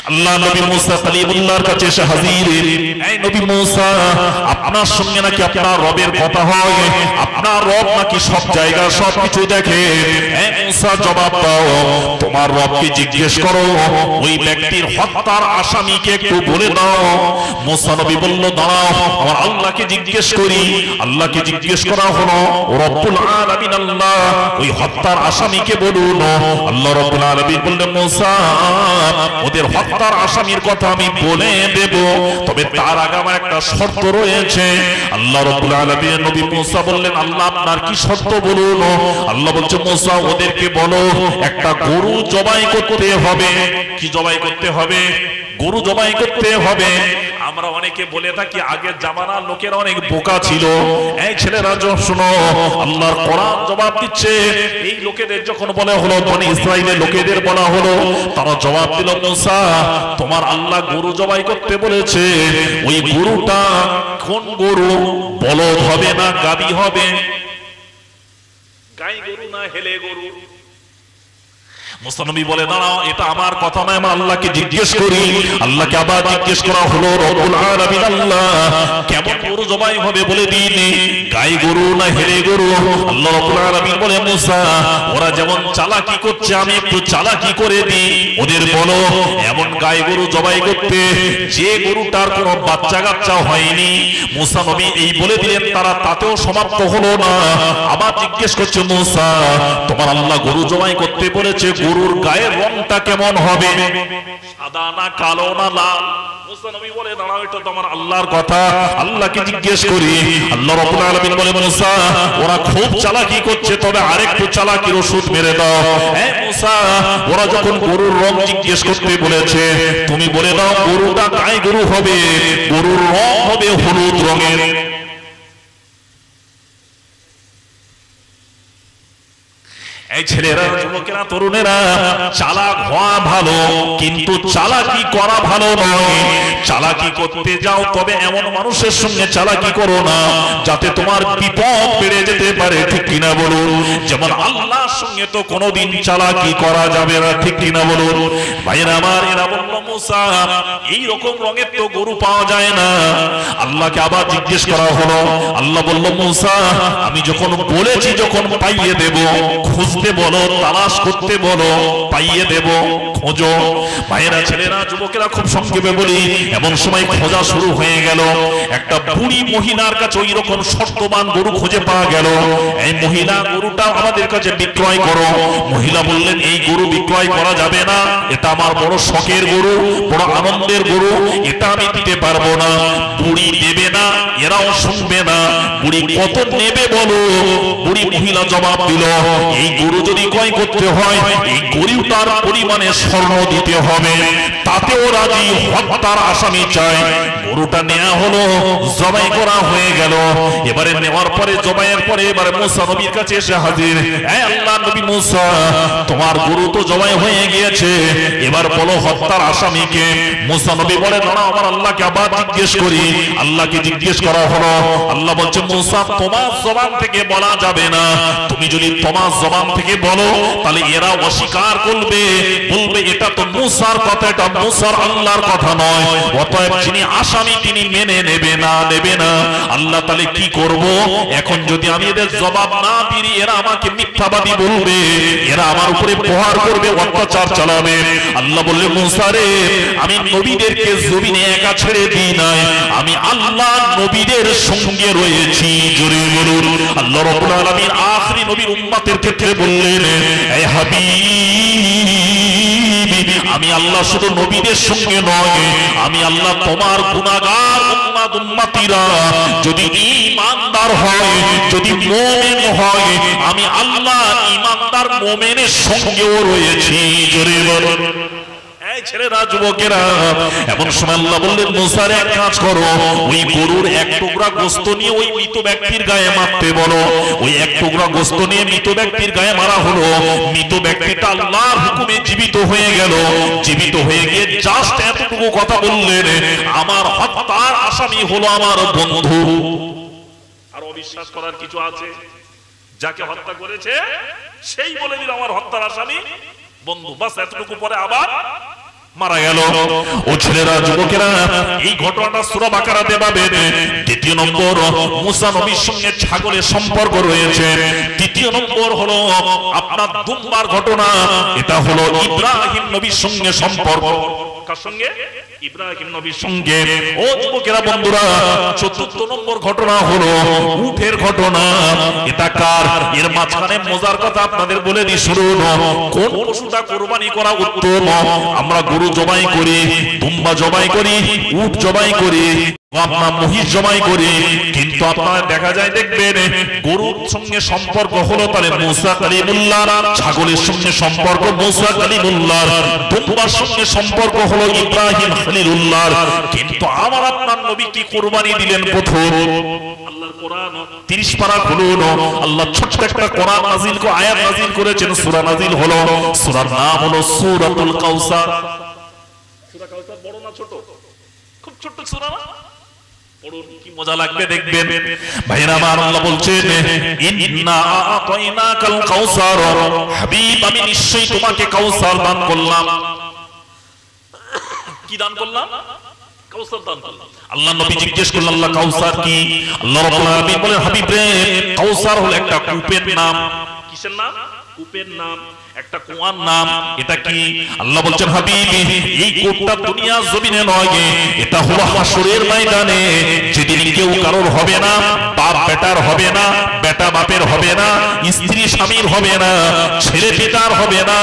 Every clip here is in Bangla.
আল্লাহ নবী মুসা কালিমুল্লাহর কাছে এসে হাজির। এই নবী মুসা, আপনার সঙ্গে নাকি আপনার রবের কথা হয়, আপনার রব নাকি সব জায়গা সবকিছু দেখে। এই মুসা জবাব দাও, তোমার রবকে জিজ্ঞেস করো, ওই ব্যক্তির হত্যার আসামিকে একটু বলে দাও। মুসা নবী বলল, দাঁড়াও, আমার আল্লাহকে জিজ্ঞেস করি। আল্লাহকে জিজ্ঞেস করা হলো, রব্বুল আলামিন আল্লাহ ওই হত্যার আসামিকে বলুন। আল্লাহ রব্বুল আলামিন বললেন, মুসা ওদের হত্যার আসামির কথা আমি বলে দেব, তবে তার আগে আমার একটা শর্ত রয়েছে। আল্লাহ রাব্বুল আলামিন নবী মুসা বললেন, আল্লাহ আপনার কি শর্ত বলুন। আল্লাহ বলছে, মুসা ওদেরকে বলো একটা গরু জবাই করতে হবে। কি জবাই করতে হবে? গরু জবাই করতে হবে। আমরা অনেকে বলে থাকি আগের জামানার লোকেরা অনেক বোকা ছিল। এই ছেলেরা শোনো, আল্লাহর কোরআন জবাব দিচ্ছে। এই লোকেদের যখন বলা হলো, বনি ইসরাইলের লোকেদের বলা হলো, তারা জবাব দিল, মুসা তোমার আল্লাহ গরু জবাই করতে বলেছে, ওই গরুটা কোন গরু? বলদ হবে না গাবি হবে? গাই গরু না হেলে গরু? মুসা নবী বলে, দাঁড়াও, এটা আমার কথা নয়, আমি আল্লাহকে জিজ্ঞেস করি। আল্লাহকে আবার জিজ্ঞেস করা হলো, রব্বুল আলামিন আল্লাহ কেমন গরু জবাই হবে বলে দিন, গাই গরু না হেলে গরু? আল্লাহ রব্বুল আলামিন বলে, মুসা ওরা যেমন চালাকি করছে আমি একটু চালাকি করে দিই, ওদের বলো এমন গাই গরু জবাই করতে যে গরুটার কোনো বাচ্চা কাচ্চা হয়নি। মুসা নবী এই বলে দিলেন, তারা তাতেও সমাপ্ত হলো না, আবার জিজ্ঞেস করছে, মুসা তোমার আল্লাহ গরু জবাই করতে বলেছে, গরুর গায়ের রংটা কেমন হবে? সাদা না কালো না লাল? মুসা নবী বলে, দাঁড়াও, এটা তো আমার আল্লাহর কথা, আল্লাহকে জিজ্ঞেস করি। আল্লাহ রাব্বুল আলামিন বলে, মুসা ওরা খুব চালাকি করছে, তবে আরেকটু চালাকির ওষুধ মেরে দাও। এই মুসা ওরা যখন গরুর রং জিজ্ঞেস করতে বলেছে, তুমি বলে দাও গরুটা গাই গরু হবে, গরুর রং হবে হলুদ রঙের। এই ছেলেরা, যুবকেরা, তরুণেরা, চালাক হওয়া ভালো, কিন্তু চালাকি করা ভালো নয়। চালাকি করতে যাও তবে এমন মানুষের সঙ্গে চালাকি করো না যাতে তোমার বিপদ বেড়ে যেতে পারে, ঠিক কিনা বলুন? যেমন আল্লাহর সঙ্গে তো কোনোদিন চালাকি করা যাবে না, ঠিক কিনা বলুন? ভাইরা আমার, এরা বলল, মুসা এই রকম রঙের তো গরু পাওয়া যায় না। আল্লাহকে আবার জিজ্ঞেস করা হলো। আল্লাহ বলল, মুসা আমি যখন বলেছি, যখন পাইয়ে দেব, খুঁজতে বলো, তালাশ করতে বলো, পাইয়ে দেব, খোঁজো। ভাইয়েরা, ছেলেরা, যুবকেরা, খুব সংক্ষেপে বলি, এমন সময় খোঁজা শুরু হয়ে গেল। একটা বুড়ি মহিলার কাছে ওই রকম শর্তবান গরু খুঁজে পাওয়া গেল। এই মহিলা, গরুটা আমাদের কাছে বিক্রয় করো। মহিলা বললেন, এই গরু বিক্রয় করা যাবে না, এটা আমার বড় শখের গরু, বড় আনন্দের গরু, এটা আমি দিতে পারবো না। বুড়ি দেবে না, এরাও শুনবে না। বুড়ি কত নেবে বলো? বুড়ি মহিলা জবাব দিল, এই গরু যদি ক্রয় করতে হয়, এই গরুটার পরিমাণে স্বর্ণ দিতে হবে, তাতেও রাজি, হত্যার আসামি চাই। গরুটা নেওয়া হলো, জবাই করা হয়ে গেল। এবারে নেওয়ার পরে, জবাইয়ের পরে, এবারে মুসা নবীর কাছে এসে হাজির। এই আল্লাহ নবী মুসা, তোমার গরু তো জবাই হয়ে গিয়েছে, এবার বলো হত্যার আসামিকে। মুসা নবী বলে, দাঁড়াও, আমার আল্লাহকে আবার জিজ্ঞেস করি। আল্লাহকে জিজ্ঞেস করা হলো। আল্লাহ বলছে, মুসা তোমার জবান থেকে বলা যাবে না, তুমি যদি তোমার জবান থেকে বলো তাহলে এরা অস্বীকার করবে, বলবে এটা তো মুসার কথা, এটা মুসার আল্লাহর কথা নয়, অতএব যিনি আসামি তিনি মেনে নেবে না, নেবে না। আল্লাহ তাহলে কি করব? এখন যদি আমি এদের জবাব না দিই, এরা আমাকে মিথ্যাবাদী বলবে, এরা আমার উপরে প্রহার করবে, অত্যাচার চালাবে। আল্লাহ বললে, মুসা রে, আমি নবীদেরকে জমিনে একা ছেড়ে দিই নাই, আমি আল্লাহ নবীদের সঙ্গে রয়েছি। জোরে বলুন। আল্লাহ রাব্বুল আলামিন আখরি নবীর উম্মতের ক্ষেত্রে বললেন, এই হাবিব, আমি আল্লাহ শুধু নবীদের সঙ্গে নয়, আমি আল্লাহ তোমার গুনাহগার উম্মত উম্মতিরা যদি ঈমানদার হয়, যদি মুমিন হয়, আমি আল্লাহ ঈমানদার মুমিনের সঙ্গেও রয়েছি। জোরে বলুন। এই ছেলেরা, যুবকেরা, এমন সময় আল্লাহ বললেন, মুসার এক কাজ করো, ওই গরুর এক টুকরা গোশত নিয়ে ওই মৃত ব্যক্তির গায়ে মারতে বলো। ওই এক টুকরা গোশত নিয়ে মৃত ব্যক্তির গায়ে মারা হলো। মৃত ব্যক্তিটা আল্লাহর হুকুমে জীবিত হয়ে গেল। জীবিত হয়ে গিয়ে জাস্ট এতটুকু কথা বললেন, আমার হত্যার আসামি হলো আমার বন্ধু। আর অবিশ্বাস করার কিছু আছে? যাকে হত্যা করেছে সেই বলে দিল আমার হত্যার আসামি বন্ধু, বাস এতটুকু। পরে আবার মারা গেল। ও ছেলেরা, যুবকেরা, এই ঘটনাটা সূরা বাকারাতে পাবেন। দ্বিতীয় নম্বর, মুসা নবীর সঙ্গে ছাগলের সম্পর্ক রয়েছে। তৃতীয় নম্বর হলো আপনার দুম্বার ঘটনা, এটা হলো ইব্রাহিম নবীর সঙ্গে সম্পর্ক। কার সঙ্গে? ইব্রাহিম নবীর সঙ্গে। ও যুবকেরা, বন্ধুরা, চতুর্থ নম্বর ঘটনা হলো উটের ঘটনা। এটা কার? এর মাঝখানে মজার কথা আপনাদের বলে দিই, শুনুন। কোন পশুটা কুরবানি করা উত্তম? আমরা গরু জবাই করি, দুম্বা জবাই করি, উট জবাই করি, আপনার মহিষ জবাই করি, কিন্তু আপনারা দেখা যায় দেখবেন গরুর সঙ্গে সম্পর্ক হলো তাহলে মুসা কালিমুল্লাহ, ছাগলের সঙ্গে সম্পর্ক মুসা কালিমুল্লাহ, দুম্বার সঙ্গে সম্পর্ক হলো ইব্রাহিম খলিলুল্লাহ। কিন্তু আমার আপনার নবী কি কুরবানি দিলেন প্রথম? আল্লাহর কোরআন 30 পারা খুলুন, আল্লাহ ছোট্ট একটা কোরআন নাজিল করে আয়াত নাজিল করেছেন, সূরা নাজিল হলো, সূরার নাম হলো সূরাতুল কাউসার। সূরা কাউসার বড় না ছোট? খুব ছোট সূরা না? পড়ুন, কি মজা লাগবে দেখবেন। ভাইরা আমার, আল্লাহ বলছেন ইন্না আতাইনাকাল কাউসার, হাবিব আমি নিশ্চয়ই তোমাকে কাউসার দান করলাম। কি দান করলাম? কাউসার দান করলাম। আল্লাহ নবী জিজ্ঞেস করলেন আল্লাহ কাউসার কি? আল্লাহ রাব্বুল আলামিন বলেন হাবিব রে, কাউসার হলো একটা কূপের নাম। কিসের নাম? কূপের নাম, একটা কুয়ার নাম। এটা কি? আল্লাহ বলছেন হাবিব, এই কূপটা দুনিয়ার জমিনে নয়, এটা হলো হাসরের ময়দানে, যেদিন কেউ কারোর হবে না, বাপ বেটার হবে না, বেটা বাপের হবে না, স্ত্রী স্বামীর হবে না, ছেলে পিতার হবে না।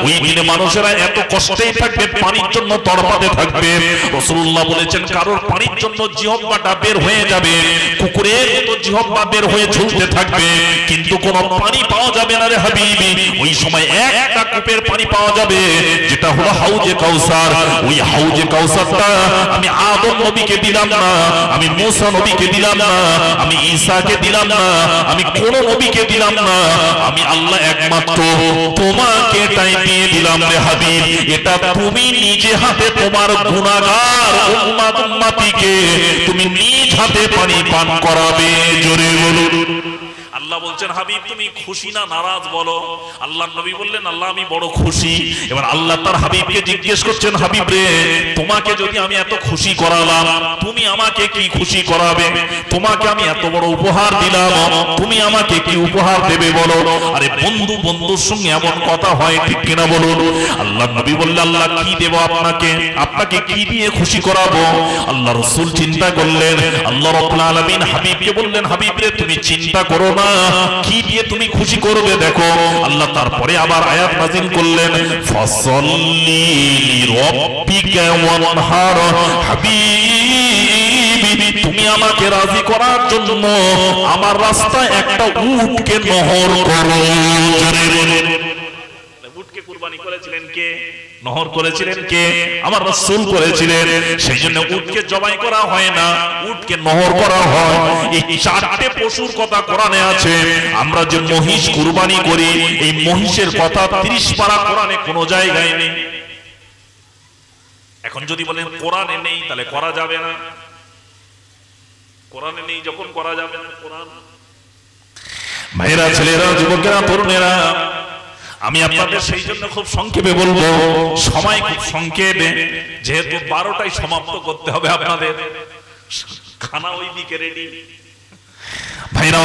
ওই দিনে মানুষেরা এত কষ্টেই থাকবে, পানির জন্য তড়পাতে থাকবে। রাসূলুল্লাহ বলেছেন কারোর পানির জন্য জিহ্বাটা বের হয়ে যাবে, কুকুরের মতো জিহ্বা বের হয়ে ঝুলতে থাকবে, কিন্তু কোনো পানি পাওয়া যাবে না রে হাবিবি। ওই সময় একটা কূপের পানি পাওয়া যাবে, যেটা হলো হাউজে কাউসার। ওই হাউজে কাউসারটা আমি আদম নবীকে দিলাম না, আমি মুসা নবীকে দিলাম না, আমি ঈসাকে দিলাম না, আমি কোন নবীকে দিলাম না, আমি আল্লাহ একমাত্র তোমাকে এটাই দিয়ে দিলাম রে হাবিব। এটা তুমি নিজে হাতে তোমার গুনাহগার উম্মত উম্মতিকে তুমি নিজ হাতে পানি পান করাবে। জোরে বলুন। আল্লাহ বলছেন হাবিব তুমি খুশি না নারাজ বলো? আল্লাহ নবী বললেন আল্লাহ আমি বড় খুশি। এবার আল্লাহ তার হাবিবকে জিজ্ঞেস করছেন হাবিব রে, তোমাকে যদি আমি এত খুশি করালাম, তুমি আমাকে কি খুশি করাবে? তোমাকে আমি এত বড় উপহার দিলাম, তুমি আমাকে কি উপহার দেবে বলো? আরে বন্ধু বন্ধুর সঙ্গে এমন কথা হয়, ঠিক কিনা বলুন? আল্লাহ নবী বললেন আল্লাহ কি দেব আপনাকে? আপনাকে কি দিয়ে খুশি করাবো? আল্লাহ রাসূল চিন্তা করলেন, আল্লাহ রাব্বুল আলামিন হাবিবকে বললেন হাবিব রে তুমি চিন্তা করো না, কি দিয়ে তুমি খুশি করবে দেখো। আল্লাহ তারপরে আবার আয়াত নাযিল করলেন ফাসাল্লি লিরাব্বিকা ওয়ানহার, হাবিবি তুমি আমাকে রাজি করার জন্য আমার রাস্তায় একটা উটকে নহর করো। উটকে কুরবানি করেছিলেন কে? নহর করেছিলেন কে? আমার রাসূল করেছিলেন। সেই জন্য উটকে জবাই করা হয় না, উটকে নহর করা হয়। এই চারটে পশুর কথা কোরআনে আছে। আমরা যে মহিষ কুরবানি করি, এই মহিষের কথা 30 পারা কোরআনে কোনো জায়গায় নেই। এখন যদি বলেন কোরআনে নেই তাহলে করা যাবে না, কোরআনে নেই যখন করা যাবে না। কোরআন ভাইরা, ছেলেরা, যুবকেরা, তরুণেরা, আমি আপনাদের সেই জন্য খুব সংক্ষেপে বলবো, সময় খুব সংক্ষেপে, যেহেতু 12টায় সমাপ্ত করতে হবে আপনাদের, খানা ওই দিকে রেডি। ভাইরা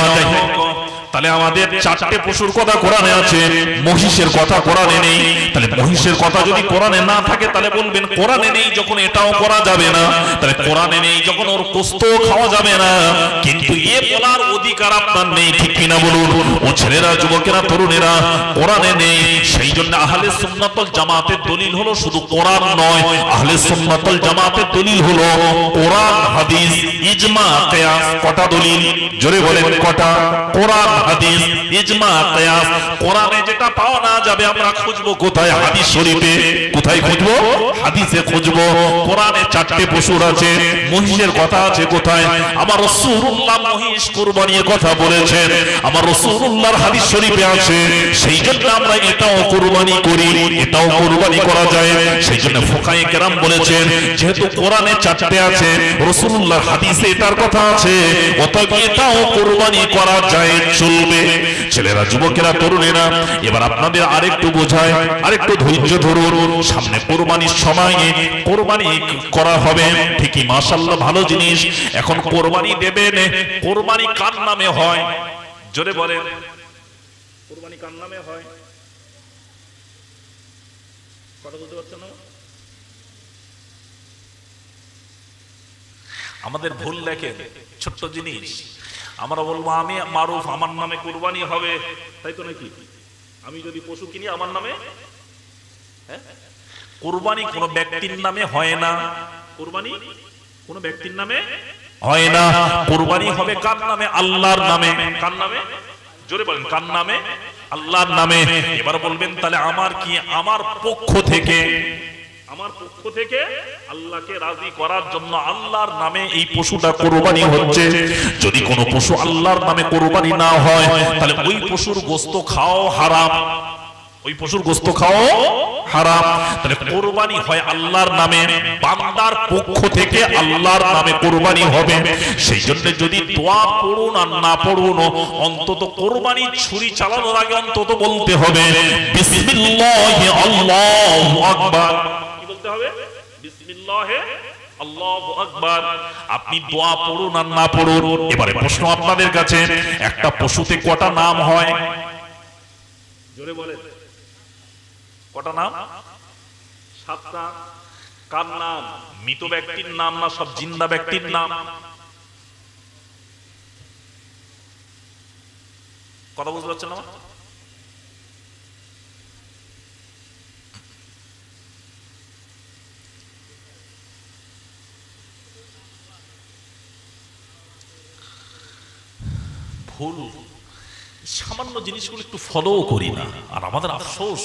তাহলে আমাদের চারটে পশুর কথা কোরআনে আছে, মহিষের কথা কোরআনে নেই। তাহলে মহিষের কথা যদি কোরআনে না থাকে তাহলে বলবেন কোরআনে নেই যখন এটাও করা যাবে না, তাহলে কোরআনে নেই যখন ওর গোশত খাওয়া যাবে না। কিন্তু এ বলার অধিকার আপনার নেই, ঠিক কিনা বলুন? ও ছেলেরা, যুবকেরা, তরুণেরা, কোরআনে নেই। সেই জন্য আহলে সুন্নাত ওয়াল জামাতের দলিল হলো শুধু কোরআন নয়, আহলে সুন্নাত ওয়াল জামাতের দলিল হলো কোরআন, হাদিস, ইজমা, কিয়াস। কটা দলিল? জোরে বলেন কটা? কোরআন, হাদিস, ইজমা, কিয়াস। কোরআনে যেটা পাওয়া না যাবে আমরা খুঁজবো কোথায়? হাদিস শরীফে। কোথায় খুঁজবো? হাদিসে খুঁজবো। কোরআনে চারটে পশুর আছে, মহিষের কথা আছে কোথায়? আমার রাসূলুল্লাহ মহিষ কুরবানির কথা বলেছেন, আমার রাসূলুল্লাহর হাদিস শরীফে আছে। সেই জন্য আমরা এটাও কুরবানি করি, এটাও কুরবানি করা যায়। সেই জন্য ফুকায়ে কেরাম বলেছেন যেহেতু কোরআনে চারটে আছে, রাসূলুল্লাহর হাদিসে এটার কথা আছে, অতএব এটাও কোরবানি করা যায়, চলবে। ছেলেরা, যুবকেরা, তরুণেরা, এবার আপনাদের আরেকটু বোঝায়, আরেকটু ধৈর্য ধরুন। সামনে কোরবানির সময় কোরবানি করা হবে, ঠিকই, মাশাআল্লাহ, ভালো জিনিস। এখন কোরবানি দেবেন, কোরবানি কার নামে হয়? জোরে বলেন, কোরবানি কার নামে হয়? কথা বলতে পারছেন না? আমাদের ভুল দেখেন, ছোট্ট জিনিস। আমরা বলবো আমি মারুফ, আমার নামে কোরবানি হবে, তাই তো নাকি? আমি যদি পশু কিনি আমার নামে, হ্যাঁ, কোরবানি কোনো ব্যক্তির নামে হয় না। কোরবানি কোনো ব্যক্তির নামে হয় না। কোরবানি হবে কার নামে? আল্লাহর নামে। কার নামে? জোরে বলেন, কার নামে? আল্লাহর নামে। এবার বলবেন তাহলে আমার কি? আমার পক্ষ থেকে, আমার পক্ষ থেকে আল্লাহকে রাজি করার জন্য আল্লাহর নামে এই পশুটা কোরবানি হচ্ছে। যদি কোনো পশু আল্লাহর নামে কোরবানি না হয় তাহলে ওই পশুর গোশত খাও হারাম, ওই পশুর গোশত খাও হারাম। তাহলে কোরবানি হয় আল্লাহর নামে, বান্দার পক্ষ থেকে আল্লাহর নামে কোরবানি হবে। সেই জন্য যদি দোয়া পড়ুন আর না পড়ুন, অন্তত কোরবানি ছুরি চালানোর আগে অন্তত বলতে হবে বিসমিল্লাহি আল্লাহু আকবার। কি বলতে হবে? বিসমিল্লাহি আল্লাহু আকবার। আপনি দোয়া পড়ুন আর না পড়ুন। এবারে প্রশ্ন আপনাদের কাছে, একটা পশুতে কটা নাম হয়? জোরে বলেন, কটা নাম? 7টা। কার নাম? মৃত ব্যক্তির নাম না সব জিন্দা ব্যক্তির নাম? কথা বুঝতে পারছেন না? ভুল, সামান্য জিনিসগুলো একটু ফলো করি না। আর আমাদের আফসোস,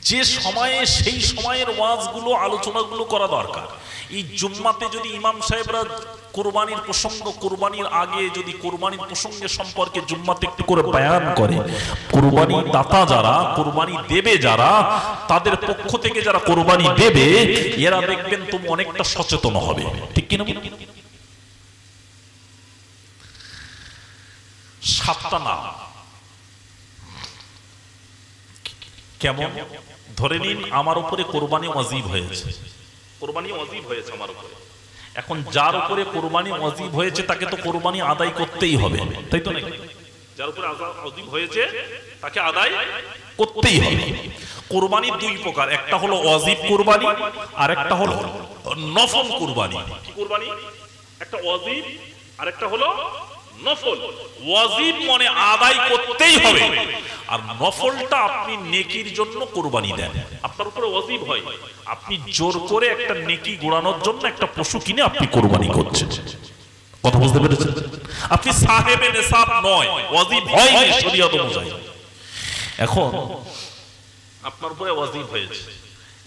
যে সময়ে সেই সময়ের ওয়াজগুলো, আলোচনাগুলো করা দরকার। এই জুম্মাতে যদি ইমাম সাহেবরা কোরবানির প্রসঙ্গ, কোরবানির আগে যদি কোরবানির প্রসঙ্গে সম্পর্কে জুম্মাতে একটু করে বয়ান করে, কোরবানি দাতা যারা, কোরবানি দেবে যারা, তাদের পক্ষ থেকে যারা কোরবানি দেবে, এরা দেখবেন তুমি অনেকটা সচেতন হবে। ঠিক কিনা? 7টা নাম কেমন? ধরে নিন আমার উপরে কোরবানি ওয়াজিব হয়েছে, কোরবানি ওয়াজিব হয়েছে আমার উপরে। এখন যার উপরে কোরবানি ওয়াজিব হয়েছে তাকে তো কোরবানি আদায় করতেই হবে, তাই তো নাকি? যার উপরে ওয়াজিব হয়েছে তাকে আদায় করতেই হবে। কোরবানি 2 প্রকার, একটা হলো ওয়াজিব কোরবানি আর একটা হলো নফল কোরবানি। কি কোরবানি? একটা ওয়াজিব আর একটা হলো নফল। ওয়াজিব মানে আদায় করতেই হবে, আর নফলটা আপনি নেকির জন্য কোরবানি দেন। আপনার উপরে ওয়াজিব হয়, আপনি জোর করে একটা নেকি গোড়ানোর জন্য একটা পশু কিনে আপনি কোরবানি করছেন। কথা বুঝতে পেরেছেন? আপনি সাহেবে নেসাব নয়, ওয়াজিব হয়নি শরীয়ত অনুযায়ী। এখন আপনার উপরে ওয়াজিব হয়েছে,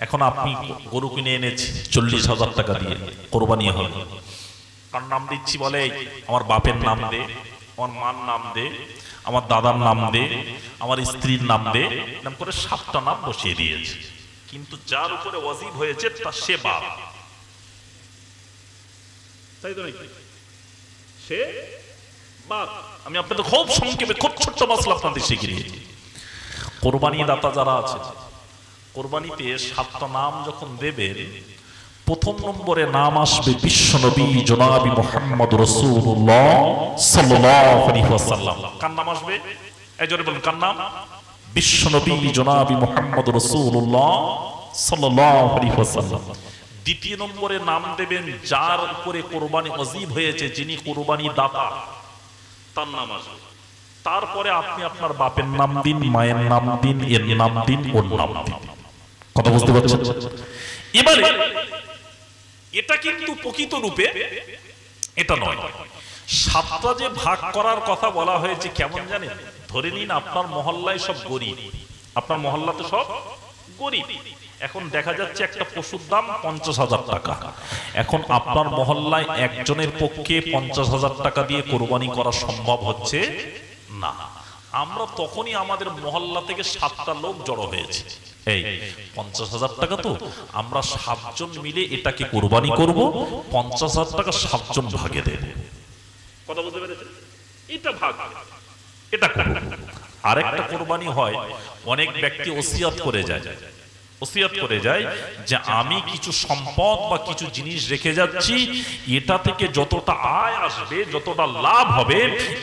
এখন আপনি গরু কিনে এনেছেন 40,000 টাকা দিয়ে, কোরবানি হবে। কার নাম দিচ্ছি? বলে আমার বাপের নাম দে, আমার মার নাম দে, আমার দাদার নাম দে, আমার স্ত্রীর নাম দে, নাম করে 7টা নাম বসিয়ে দিয়েছে। কিন্তু যার উপরে ওয়াজিব হয়েছে তা সে বাপ, তাই তো নাকি? সে বাপ। আমি আপনাদের খুব সংক্ষেপে, খুব ছোট্ট মাসলা আপনাদের শিখিয়ে দিয়েছি। কোরবানি দাতা যারা আছে, কোরবানিতে 7টা নাম যখন দেবেন, প্রথম নম্বরে নাম আসবে বিশ্বনবী জনাবি মুহাম্মদ রাসূলুল্লাহ সাল্লাল্লাহু আলাইহি ওয়াসাল্লাম। কার নাম আসবে? এই জোরে বলুন, কার নাম? বিশ্বনবী জনাবি মুহাম্মদ রাসূলুল্লাহ সাল্লাল্লাহু আলাইহি ওয়াসাল্লাম। দ্বিতীয় নম্বরে নাম দেবেন যার উপরে কোরবানি ওয়াজিব হয়েছে, যিনি কোরবানি দাতা, তার নাম আসবে। তারপরে আপনি আপনার বাপের নাম দিন, মায়ের নাম দিন, এর নাম দিন, ওর নাম দিন। কথা বুঝতে পারছেন? এবারে এটা কিন্তু প্রকৃত রূপে এটা নয়। 7টা যে ভাগ করার কথা বলা হয়েছে কেমন জানেন? ধরে নিন আপনার মহল্লায় সব গরিব, আপনার মহল্লাতে সব গরিব। এখন দেখা যাচ্ছে একটা পশুর দাম 50,000 টাকা। এখন আপনার মহল্লায় একজনের পক্ষে 50,000 টাকা দিয়ে কোরবানি করা সম্ভব হচ্ছে না। আমরা তখনই আমাদের মহল্লা থেকে 7টা লোক জড়ো হয়েছে, এই 50,000 টাকা তো আমরা 7 জন মিলে এটাকে কোরবানি করব, 50,000 টাকা 7 জন ভাগে দেব। কথা বলতে পেরেছেন? এটা ভাগ, এটা করো। আরেকটা কোরবানি হয়, অনেক ব্যক্তি ওসিয়াত করে যায়, ওসিয়াত করে যায় যে আমি কিছু সম্পদ বা কিছু জিনিস রেখে যাচ্ছি, এটা থেকে যতটা আয় আসবে, যতটা লাভ হবে,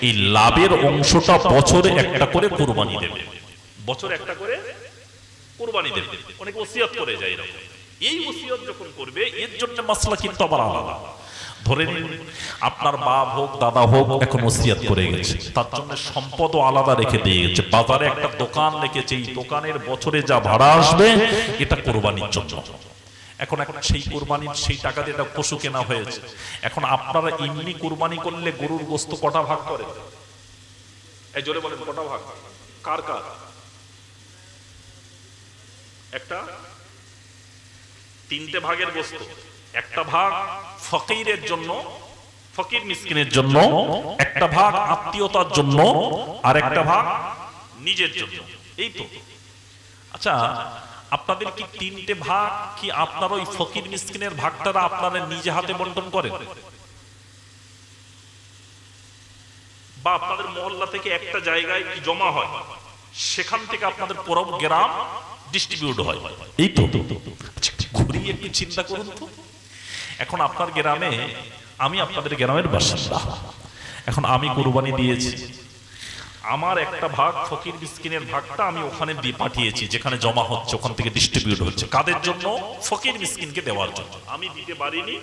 এই লাভের অংশটা বছরে একটা করে কোরবানি দেবে, বছরে একটা করে কোরবানি দেবে। অনেক ওসিয়াত করে যায় এরকম। এই ওসিয়াত যখন করবে, এর জন্য মাসলা কিন্তু আবার আলাদা। ধরে নিন আপনার বাপ হোক, দাদা হোক, এখন ওসিয়াত করে গেছে, তার জন্য সম্পদও আলাদা রেখে দিয়ে গেছে, বাজারে একটা দোকান রেখেছে, এই দোকানের বছরে যা ভাড়া আসবে এটা কোরবানির জন্য। এখন সেই কোরবানির সেই টাকা দিয়ে একটা পশু কেনা হয়েছে। এখন আপনারা এমনি কোরবানি করলে গরুর গোস্ত কটা ভাগ করে? এই জোরে বলেন, কটা ভাগ? কার কার? একটা, তিনটে ভাগের গোস্ত। একটা ভাগ ফকিরের জন্য, ফকির মিসকিনের জন্য, একটা ভাগ আত্মীয়তার জন্য, আর একটা ভাগ নিজের জন্য। এই তো। আচ্ছা, আপনাদের কি তিনটে ভাগ কি আপনার ওই ফকির মিসকিনের ভাগটারা আপনারা নিজে হাতে বন্টন করেন, বা আপনাদের মহল্লা থেকে একটা জায়গায় কি জমা হয়, সেখান থেকে আপনাদের পুরো গ্রাম ডিস্ট্রিবিউট হয়? এই তো। ঘুরিয়ে একটু চিন্তা করুন তো। এখন আপনার গ্রামে, আমি আপনাদের গ্রামের বাসিন্দা, এখন আমি কোরবানি দিয়েছি, আমার একটা ভাগ ফকির মিসকিনের ভাগটা আমি ওখানে দিয়ে পাঠিয়েছি, যেখানে জমা হচ্ছে, ওখান থেকে ডিস্ট্রিবিউট হচ্ছে। কাদের জন্য? ফকির মিসকিনকে দেওয়ার জন্য। আমি দিতে পারিনি,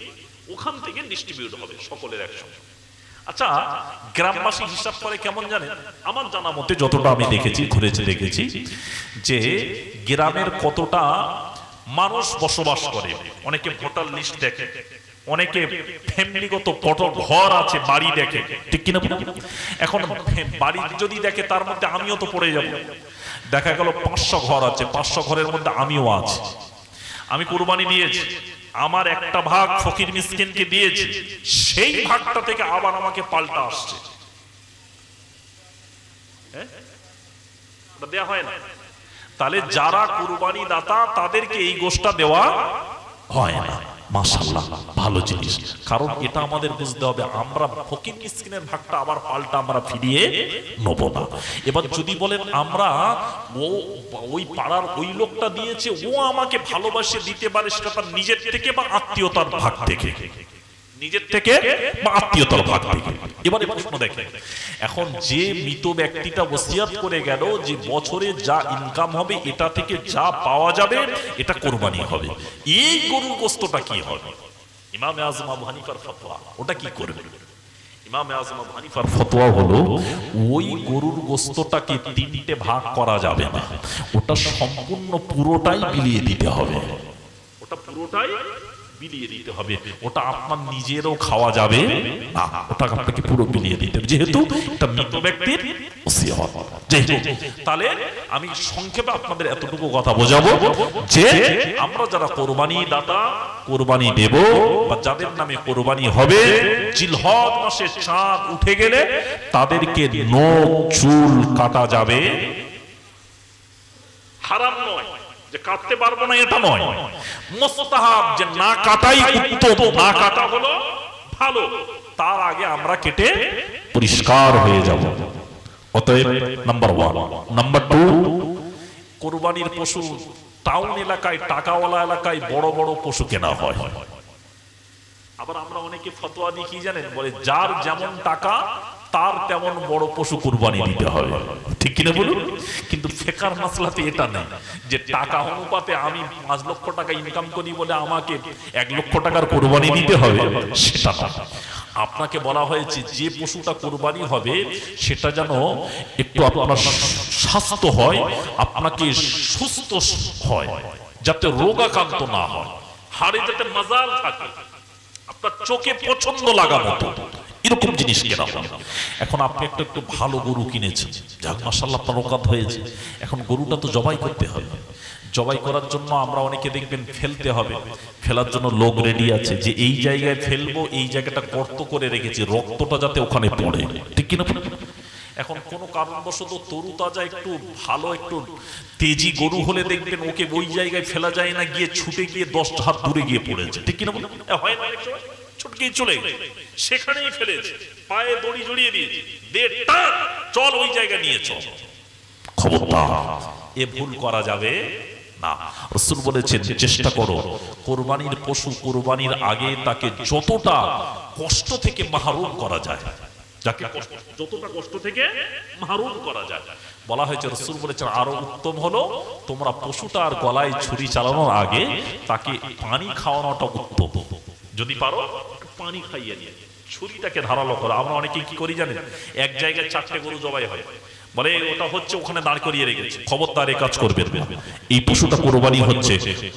ওখান থেকে ডিস্ট্রিবিউট হবে সকলের একসঙ্গে। আচ্ছা, গ্রামবাসী হিসাব করে কেমন জানেন? আমার জানা মতে, যতটা আমি দেখেছি, ঘুরেছি, দেখেছি যে গ্রামের কতটা মানুষ বসবাস করে। অনেকে ভোটার লিস্ট দেখে, অনেকে ফ্যামিলিগত কত ঘর আছে, বাড়ি দেখে, ঠিক কিনা? এখন বাড়ি যদি দেখে, তার মধ্যে আমিও তো পড়ে যাব। দেখা গেল 500 ঘর আছে, 500 ঘরের মধ্যে আমিও আছি। আমি কুরবানি দিয়েছি, আমার একটা ভাগ ফকির মিসকিনকে দিয়েছি, সেই ভাগটা থেকে আবার আমাকে পাল্টা আসছে, দেয়া হয় না। তাহলে যারা কুরবানি দাতা, তাদেরকে এই গোশটা দেওয়া হয় না। মাশাআল্লাহ, ভালো জিনিস। কারণ এটা আমাদের বুঝতে হবে, আমরা ফকির মিসকিনের ভাগটা আবার পাল্টা আমরা ফিরিয়ে নেব না। এবার যদি বলেন আমরা ওই পাড়ার ওই লোকটা দিয়েছে, ও আমাকে ভালোবাসে দিতে পারে, সেটা তার নিজের থেকে বা আত্মীয়তার ভাগ থেকে, নিজের থেকে বা আত্মীয়তার ভাগ থেকে। এবারে প্রশ্ন দেখেন, এখন যে মৃত ব্যক্তিটা ওসিয়াত করে গেল যে বছরে যা ইনকাম হবে, এটা থেকে যা পাওয়া যাবে এটা কোরবানি হবে, এই গরুর গোশতটা কি হবে? ইমাম আযম আবু হানিফার ফতোয়া, ওটা কি করবে? ইমাম আযম আবু হানিফার ফতোয়া হলো, ওই গরুর গোশতটাকে তিনটে ভাগ করা যাবে না, ওটা সম্পূর্ণ পুরোটাই বিলিয়ে দিতে হবে। ওটা পুরোটাই বিলিয়ে দিতে হবে। ওটা আপনার নিজেরও খাওয়া যাবে না, ওটা আপনাকে পুরো বিলিয়ে দিতে হবে, যেহেতু এটা মৃত ব্যক্তির ওসিয়ত। তাহলে আমি সংক্ষেপে আপনাদের এতটুকু কথা বোঝাবো যে আমরা যারা কোরবানি দাতা, কোরবানি দেব বা যাদের নামে কোরবানি হবে, জিলহজ মাসে চাঁদ উঠে গেলে তাদেরকে নখ চুল কাটা যাবে, হারাম নয় যে কাটতে পারবো না এটা নয়, মুস্তাহাব যে না কাটাই উত্তম, না কাটা হলো ভালো, তার আগে আমরা কেটে পরিষ্কার হয়ে যাব। অতএব নাম্বার 1। নাম্বার 2, কুরবানির পশু টাউন এলাকায়, টাকাওয়ালা এলাকায় বড় বড় পশু কেনা হয়। আবার আমরা অনেকে ফতোয়া দিই কি জানেন, বলে যার যেমন টাকা তার তেমন বড় পশু কুরবানি দিতে হবে, ঠিক কিনা বলুন? কিন্তু ফিকহের মাসলাতে এটা নেই যে টাকা অনুপাতে আমি 5 লক্ষ টাকা ইনকাম করি বলে আমাকে 1 লক্ষ টাকার কুরবানি দিতে হবে, সেটা না। আপনাকে বলা হয়েছে যে পশুটা কুরবানি হবে সেটা যেন একটু আপনার স্বাস্থ্য হয়, আপনাকে সুস্থ হয়, যাতে রোগাক্রান্ত না হয়, হাড়ে যাতে মাজাল থাকে, আপনার চোখে পছন্দ লাগা মতো এরকম জিনিস কেনা হয়। এখন আপনি একটু ভালো গরু কিনেছেন, যাক মাশাআল্লাহ আপনার রোকাত হয়েছে, এখন গরুটা তো জবাই করতে হবে। জবাই করার জন্য আমরা অনেকে দেখবেন ফেলতে হবে, ফেলার জন্য লোক রেডি আছে যে এই জায়গায় ফেলবো, এই জায়গাটা গর্ত করে রেখেছি, রক্তটা যাতে ওখানে পড়ে, ঠিক কিনা? এখন কোনো কারণবশত তরু তাজা একটু ভালো একটু তেজি গরু হলে দেখবেন ওকে ওই জায়গায় ফেলা যায় না, গিয়ে ছুটে গিয়ে 10 হাত দূরে গিয়ে পড়েছে, ঠিক কিনা? হয় না, ছটকেই চলে গেছে, সেখানেই ফেলেছে, পায়ে দড়ি জড়িয়ে দিয়েছে, দে টান, চল ওই জায়গা নিয়ে চল। খবরদার, এ ভুল করা যাবে না। রাসূল বলেছেন চেষ্টা করো কুরবানির পশু কুরবানির আগে তাকে যতটা কষ্ট থেকে মাহরুম করা যায়, যাকে যতটা কষ্ট থেকে মাহরুম করা যায়। বলা হয়েছে, রাসূল বলেছেন আরো উত্তম হলো তোমরা পশুটার গলায় ছুরি চালানোর আগে তাকে পানি খাওয়ানোটা উত্তম। যদি পারো পানি খাইয়ে নিয়ে ছুরিটাকে ধারালো করো। আমরা অনেকে কি করি জানেন, এক জায়গায় 4টে গরু জবাই হয়, বলে ওটা হচ্ছে ওখানে দাঁড় করিয়ে রেখেছে। খবরদার, এই কাজ করবেন না। এই পশুটা কোরবানি হচ্ছে,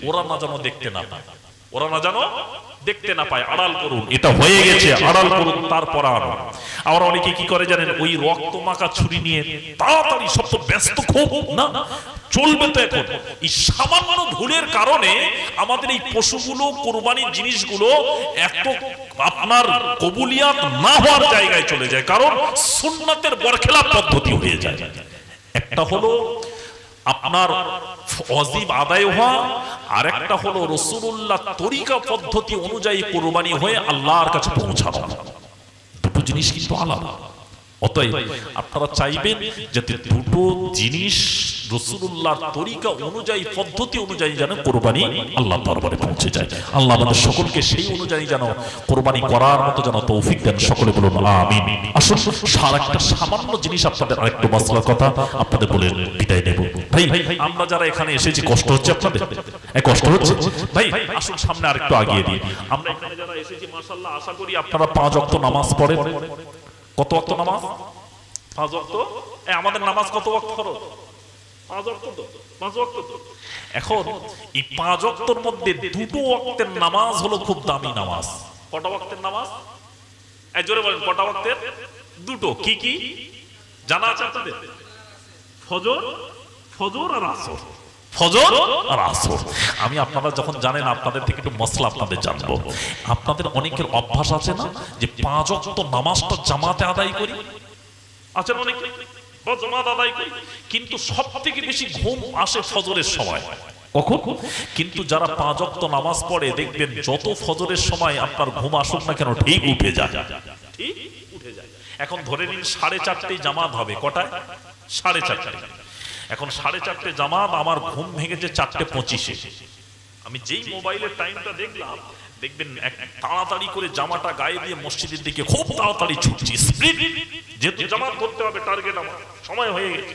ওরা না যেন দেখতে না পায়, ওরা না যেন দেখতে না পায়, আড়াল করুন। এটা হয়ে গেছে, আড়াল করুন, তারপর আনো। আর অনেকে কি করে জানেন, ওই রক্ত মাখা ছুরি নিয়ে তাড়াতাড়ি, সব তো ব্যস্ত খুব না, চলবে তো এখন। এই সামান্য ভুলের কারণে আমাদের এই পশুগুলো, কোরবানির জিনিসগুলো এত আপনার কবুলিয়াত না হওয়ার জায়গায় চলে যায়, কারণ সুন্নাতের বরখেলাপ পদ্ধতি হয়ে যায়। একটা হলো আপনার ওয়াজিব আদায় হওয়া, আর একটা হলো রাসূলুল্লাহ তরিকা পদ্ধতি অনুযায়ী কুরবানি হয়ে আল্লাহর কাছে পৌঁছানো। দুটো জিনিস কিন্তু আলাদা। অতএব আপনারা চাইবেন যাতে দুটো জিনিস রাসূলুল্লাহর তরিকা অনুযায়ী, পদ্ধতি অনুযায়ী যেন কুরবানি আল্লাহর দরবারে পৌঁছে যায়। আল্লাহ আমাদের সকলকে সেই অনুযায়ী যেন কুরবানি করার মতো যেন তৌফিক দেন। সকলে বলুন আমিন। আসুন একটা সামান্য জিনিস আপনাদের, আরেকটু মাসলার কথা আপনাদের বলে বিদায় নেব। ভাই, আমরা যারা এখানে এসেছি, কষ্ট হচ্ছে আপনাদের? কষ্ট হচ্ছে ভাই? আসুন সামনে আরেকটু আগিয়ে দিই। আমরা এখানে যারা এসেছি, মাশাআল্লাহ, আশা করি আপনারা 5 ওয়াক্ত নামাজ পড়েন। কত ওয়াক্ত নামাজ? 5 ওয়াক্ত। আমাদের নামাজ কত ওয়াক্ত ফরজ? 5 ওয়াক্ত তো, 5 ওয়াক্ত তো। এখন এই 5 ওয়াক্তের মধ্যে 2টো ওয়াক্তের নামাজ হলো খুব দামি নামাজ। কটা ওয়াক্তের নামাজ? জোরে বলেন, কটা ওয়াক্তের? 2টো। কি কি জানা আছে আপনাদের? ফজর, ফজর আর আসর। ফজর আর আসর। আমি আপনারা যখন জানেন, আপনাদের থেকে একটু মসলা আপনাদের জানবো। আপনাদের অনেকের অভ্যাস আছে না যে 5 ওয়াক্ত নামাজটা জামাতে আদায় করি? আছে অনেকে, বা জামাত আদায় করি, কিন্তু সবথেকে বেশি ঘুম আসে ফজরের সময়। কখন? কিন্তু যারা 5 ওয়াক্ত নামাজ পড়ে, দেখবেন যত ফজরের সময় আপনার ঘুম আসুক না কেন, ঠিক উঠে যায়, ঠিক উঠে যায়। এখন ধরে নিন 4:30 জামাত হবে। কটায়? 4:30। এখন 4:30 জামাত, আমার ঘুম ভেঙেছে 4:25। আমি যেই মোবাইলের টাইমটা দেখলাম, দেখবেন তাড়াতাড়ি করে জামাটা গায়ে দিয়ে মসজিদের দিকে খুব তাড়াতাড়ি ছুটছি, স্পিড, যেহেতু জামাত করতে হবে, টার্গেট আমার, সময় হয়ে গেছে।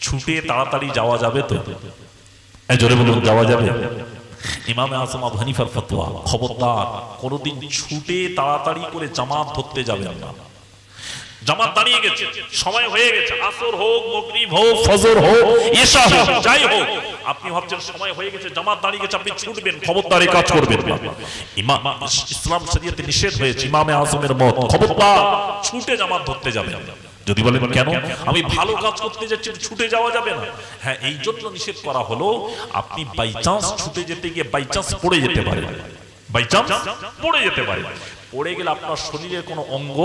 ছুটে তাড়াতাড়ি যাওয়া যাবে তো? জোরে বলুন, যাওয়া যাবে? ইমামে আযম আবু হানিফার ফতোয়া, খবরদার কোনোদিন ছুটে তাড়াতাড়ি করে জামাত ধরতে যাবেন না। জামাত দাঁড়িয়ে গেছে, সময় হয়ে গেছে, আসর হোক, মাগরিব হোক, ফজর হোক, ইশা হোক, যাই হোক, আপনি ভাবছেন সময় হয়ে গেছে, জামাত দাঁড়িয়ে গেছে, আপনি ছুটবেন, খবরদার এই কাজ করবেন না। ইসলাম শরীয়তে নিষেধ হয়েছে, ইমামে আযমের মত, খবরদার ছুটে জামাত ধরতে যাবেন। যদি বলেন কেন? আমি ভালো কাজ করতে যাচ্ছি, ছুটে যাওয়া যাবে না। হ্যাঁ, এই জন্য নিষেধ করা হলো। আপনি বাই চান্স ছুটে যেতে গিয়ে বাই চান্স পড়ে যেতে পারে, বাই চান্স পড়ে যেতে পারে। পড়ে গেলে আপনার শরীরের কোনো অঙ্গ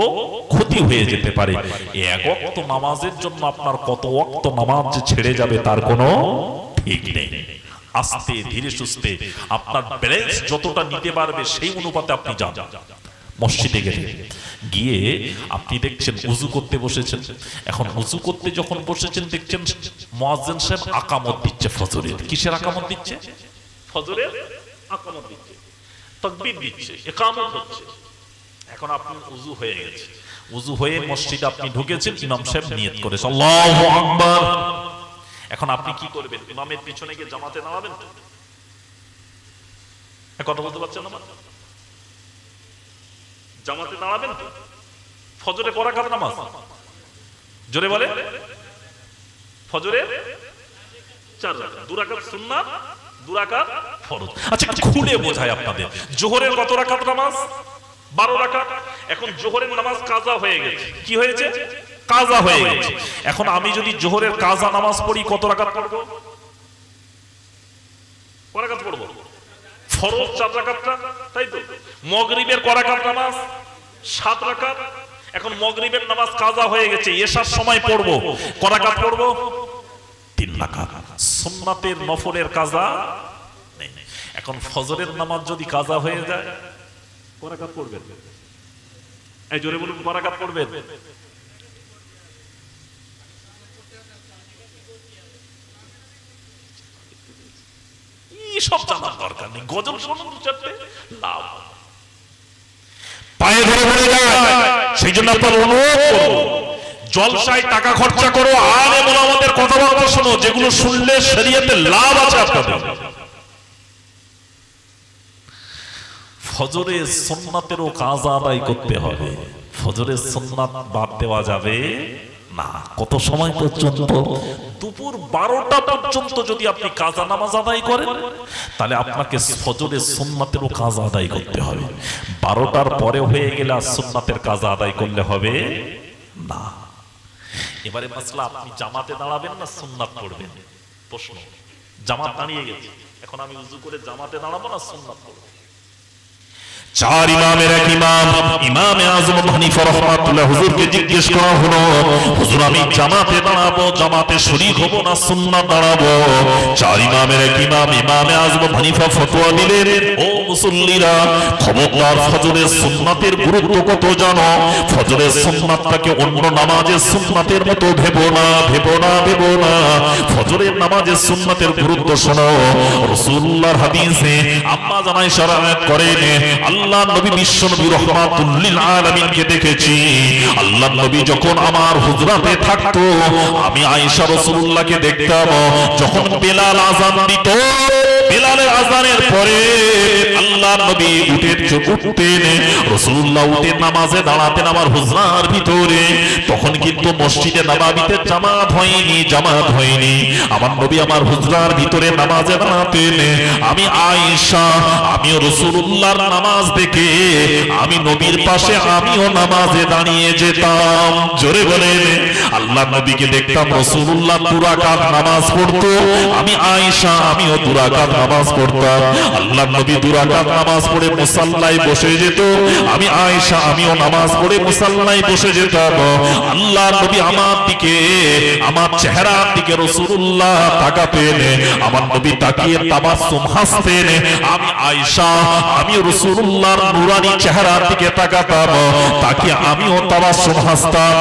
ক্ষতি হয়ে যেতে পারে। এক ওয়াক্ত নামাজের জন্য আপনার কত ওয়াক্ত নামাজ যে ছেড়ে যাবে তার কোনো ঠিক নেই। আস্তে ধীরে সুস্থে আপনার ব্যালেন্স যতটা নিতে পারবে সেই অনুপাতে আপনি যান। মসজিদে গিয়ে আপনি দেখছেন উযু করতে বসেছেন। এখন উযু করতে যখন বসেছেন, দেখছেন মুয়াজ্জিন সাহেব আকামত দিচ্ছে ফজরের। কিসের আকামত দিচ্ছে? ফজরের আকামত দিচ্ছে, তাকবীর দিচ্ছে, ইকামত হচ্ছে। এখন আপনি উযু হয়ে গেছে, উযু হয়ে মসজিদে আপনি ঢুকেছেন, ইমাম সাহেব নিয়ত করেছে আল্লাহু আকবার। এখন আপনি কি করবেন? ইমামের পিছনে গিয়ে জামাতে দাঁড়াবেন তো? কথা বলতে পারছেন না? জামাতে দাঁড়াবেন তো? ফজরে কয় রাকাত নামাজ? জোরে বলে। ফজরে 4 রাকাত, 2 রাকাত সুন্নাত, 2 রাকাত ফরজ। আচ্ছা, খুলে বোঝায় আপনাদের। জোহরের কত রাকাত নামাজ? 12 রাকাত। এখন জোহরের নামাজ কাজা হয়ে গেছে। কি হয়েছে? কাজা হয়ে গেছে। এখন আমি যদি জোহরের কাজা নামাজ পড়ি, কত রাকাত পড়বো? কয় রাকাত পড়বো? ফরজ 4 রাকাতটা, তাই তো? মাগরিবের কয় রাকাত নামাজ? 7 রাকাত। এখন মাগরিবের নামাজ কাজা হয়ে গেছে, এশার সময় পড়বো, কয় রাকাত পড়বো? 3 রাকাত। সুন্নাতের নফলের কাজা নেই। এখন ফজরের নামাজ যদি কাজা হয়ে যায়, করাকাত পড়বেন? এই জোরে বলুন, করাকাত পড়বেন? সব জানার দরকার নেই, গজল শোনার চারটে লাভ পায়ে ধরে পড়ে যায়। সেই জন্য আপনার অনুরোধ করব, জলসায় টাকা খরচা করো, আলেম ওলামাদের কথাবার্তা শোনো, যেগুলো শুনলে শরীয়তে লাভ আছে আপনাদের। ফজরের সুন্নাতেরও কাজা আদায় করতে হবে, ফজরের সুন্নাত বাদ দেওয়া যাবে না। কত সময় পর্যন্ত? দুপুর 12টা পর্যন্ত যদি আপনি কাজা নামাজ আদায় করেন, তাহলে আপনাকে ফজরের সুন্নাতেরও কাজা আদায় করতে হবে। 12টার পরে হয়ে গেলে আর সুন্নাতের কাজা আদায় করলে হবে না। এবারে মাসলা, আপনি জামাতে দাঁড়াবেন না সুন্নাত পড়বেন? প্রশ্ন, জামাত দাঁড়িয়ে গেছে, এখন আমি উযু করে জামাতে দাঁড়াবো না সুন্নাত পড়বো? চার ইমামের এক ইমাম ইমামে আযম আবু হানিফা রাহমাতুল্লাহ হুজুরকে জিজ্ঞেস করা হলো, হুজুর আমি জামাতে দাঁড়াবো, জামাতে শরীক হব না সুন্নাত দাঁড়াবো? চার ইমামের এক ইমাম ইমামে আযম আবু হানিফা ফতোয়া দিলেন, ও মুসল্লিরা, খবরদার ফজরের সুন্নাতের গুরুত্ব কত জানো? ফজরের সুন্নাতটাকে অন্য নামাজের সুন্নাতের মতো ভেবো না, ভেবো না, ভেবো না। ফজরের নামাজের সুন্নাতের গুরুত্ব শোনো। রাসূলুল্লাহর হাদিসে আম্মা জান আয়েশা রাদিয়াল্লাহু করেন, আল্লাহ নবী বিশ্ব নবী রাহমাতুল লিল আলামিনকে দেখেছি, আল্লাহ নবী যখন আমার হুজরাতে থাকতো, আমি আয়েশা রাসূলুল্লাহকে দেখতাম, যখন বেলাল আযান দিত, বেলালের আযানের পরে আল্লাহ নবী উঠতেন, রাসূলুল্লাহ উঠে নামাজে দাঁড়াতেন আমার হুজরার ভিতরে। তখন কিন্তু মসজিদে নববীতে জামাত হয়নি, জামাত হয়নি। আমার নবী আমার হুজরার ভিতরে নামাজে দাঁড়াতেন। আমি আয়েশা, আমিও রাসূলুল্লাহর নামাজ দেখে আমি নবীর পাশে আমিও নামাজে দাঁড়িয়ে যেতাম। জোরে বলেন, আল্লাহ নবীকে দেখতাম রাসূলুল্লাহ 2 রাকাত নামাজ পড়তো, আমি আয়েশা আমিও 2 রাকাত নামাজ পড়তাম। আল্লাহ নবী 2 রাকাত নামাজ পড়ে মুসাল্লায় বসে যেত, আমি আয়েশা আমিও নামাজ পড়ে মুসাল্লায় বসে যেতাম। আল্লাহ নবী আমার দিকে, আমার চেহারার দিকে রাসূলুল্লাহ তাকাতেন, আমার নবী তাকিয়ে তাবাসসুম হাসতেন, আমি আয়েশা আমিও রাসূলুল্লাহর নূরানি চেহারার দিকে তাকাতাম, তাকিয়ে আমিও তাবাসসুম হাসতাম।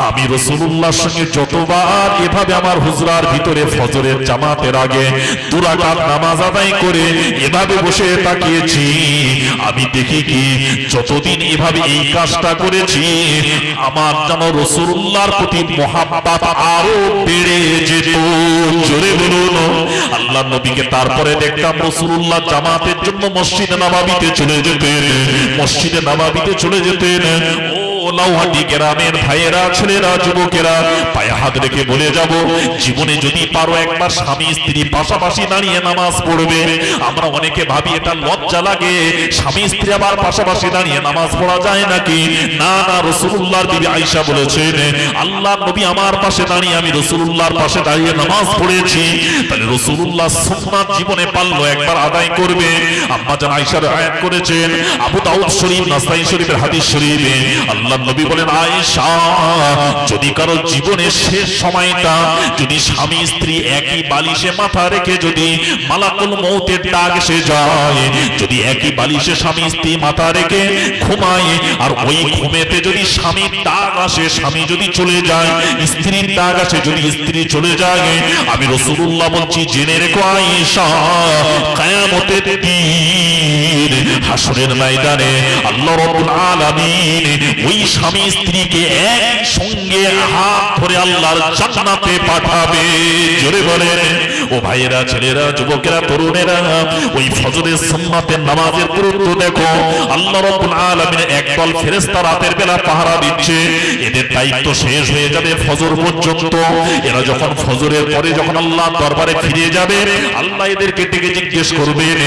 আমি রাসূলুল্লাহর সঙ্গে যতবার এভাবে আমার হুজরার ভিতরে ফজরের জামাতের আগে 2 রাকাত নামাজ আদায় করে এভাবে বসে তাকিয়েছি, আমি দেখি কি যতদিন এভাবে এই কাজটা করেছি, আমার যেন রাসূলুল্লাহর প্রতি মহব্বত আরো বেড়ে যেত। জোরে বলুন, আল্লাহ নবীকে তারপরে দেখতাম রাসূলুল্লাহ জামাতের জন্য মসজিদে নববীতে চলে যেতেন, মসজিদে নববীতে চলে যেতেন। ও লাউহাটি গ্রামের ভাইয়েরা, ছেলেরা, যুবকেরা, পায়ে হাত রেখে বলে যাব, জীবনে যদি পারো একবার স্বামী স্ত্রী পাশাপাশি দাঁড়িয়ে নামাজ পড়বে। আমরা অনেকে ভাবি এটা লজ্জা লাগে, স্বামী স্ত্রী আবার পাশাপাশি দাঁড়িয়ে নামাজ পড়া যায় নাকি? না না, রাসূলুল্লাহর বিবি আয়েশা বলেছেন, আল্লাহর নবী আমার পাশে দাঁড়িয়ে আমি রাসূলুল্লাহর পাশে দাঁড়িয়ে নামাজ পড়েছি। তাহলে রাসূলুল্লাহ সুন্নাত জীবনে পারলো একবার আদায় করবে। আম্মা জান আয়েশা আয়াত করেছেন, আবু দাউদ শরীফ, নাসাই শরীফের হাদিস শরীফে আল্লাহ নবী বলেন, আয়েশা যদি কারো জীবনের শেষ সময়টা যদি স্বামী স্ত্রী একই বালিশে মাথা রেখে যদি মালাকুল মউতের ডাক এসে যায়, যদি একই বালিশে স্বামী স্ত্রী মাথা রেখে ঘুমায়, আর ওই ঘুমেতে যদি স্বামীর ডাক আসে, স্বামী যদি চলে যায়, স্ত্রীর ডাক আসে যদি স্ত্রী চলে যায়, আমি রাসূলুল্লাহ বলছি জেনে রেখো আয়েশা, কিয়ামতের দিন হাসরের ময়দানে আল্লাহ রাব্বুল আলামিন ওই স্বামী স্ত্রীকে একসঙ্গে হাত ধরে আল্লাহর জান্নাতে পাঠাবে। জোরে বলেন, ও ভাইয়েরা, ছেলেরা, যুবকেরা, তরুণেরা, ওই ফজরের সুন্নাতের নামাজের গুরুত্ব দেখো। আল্লাহ রাব্বুল আলামিনের একদল ফেরেশতা রাতের বেলা পাহারা দিচ্ছে, এদের দায়িত্ব শেষ হয়ে যাবে ফজর পর্যন্ত। এরা যখন ফজরের পরে যখন আল্লাহর দরবারে ফিরে যাবে, আল্লাহ এদেরকে ডেকে জিজ্ঞেস করবেন,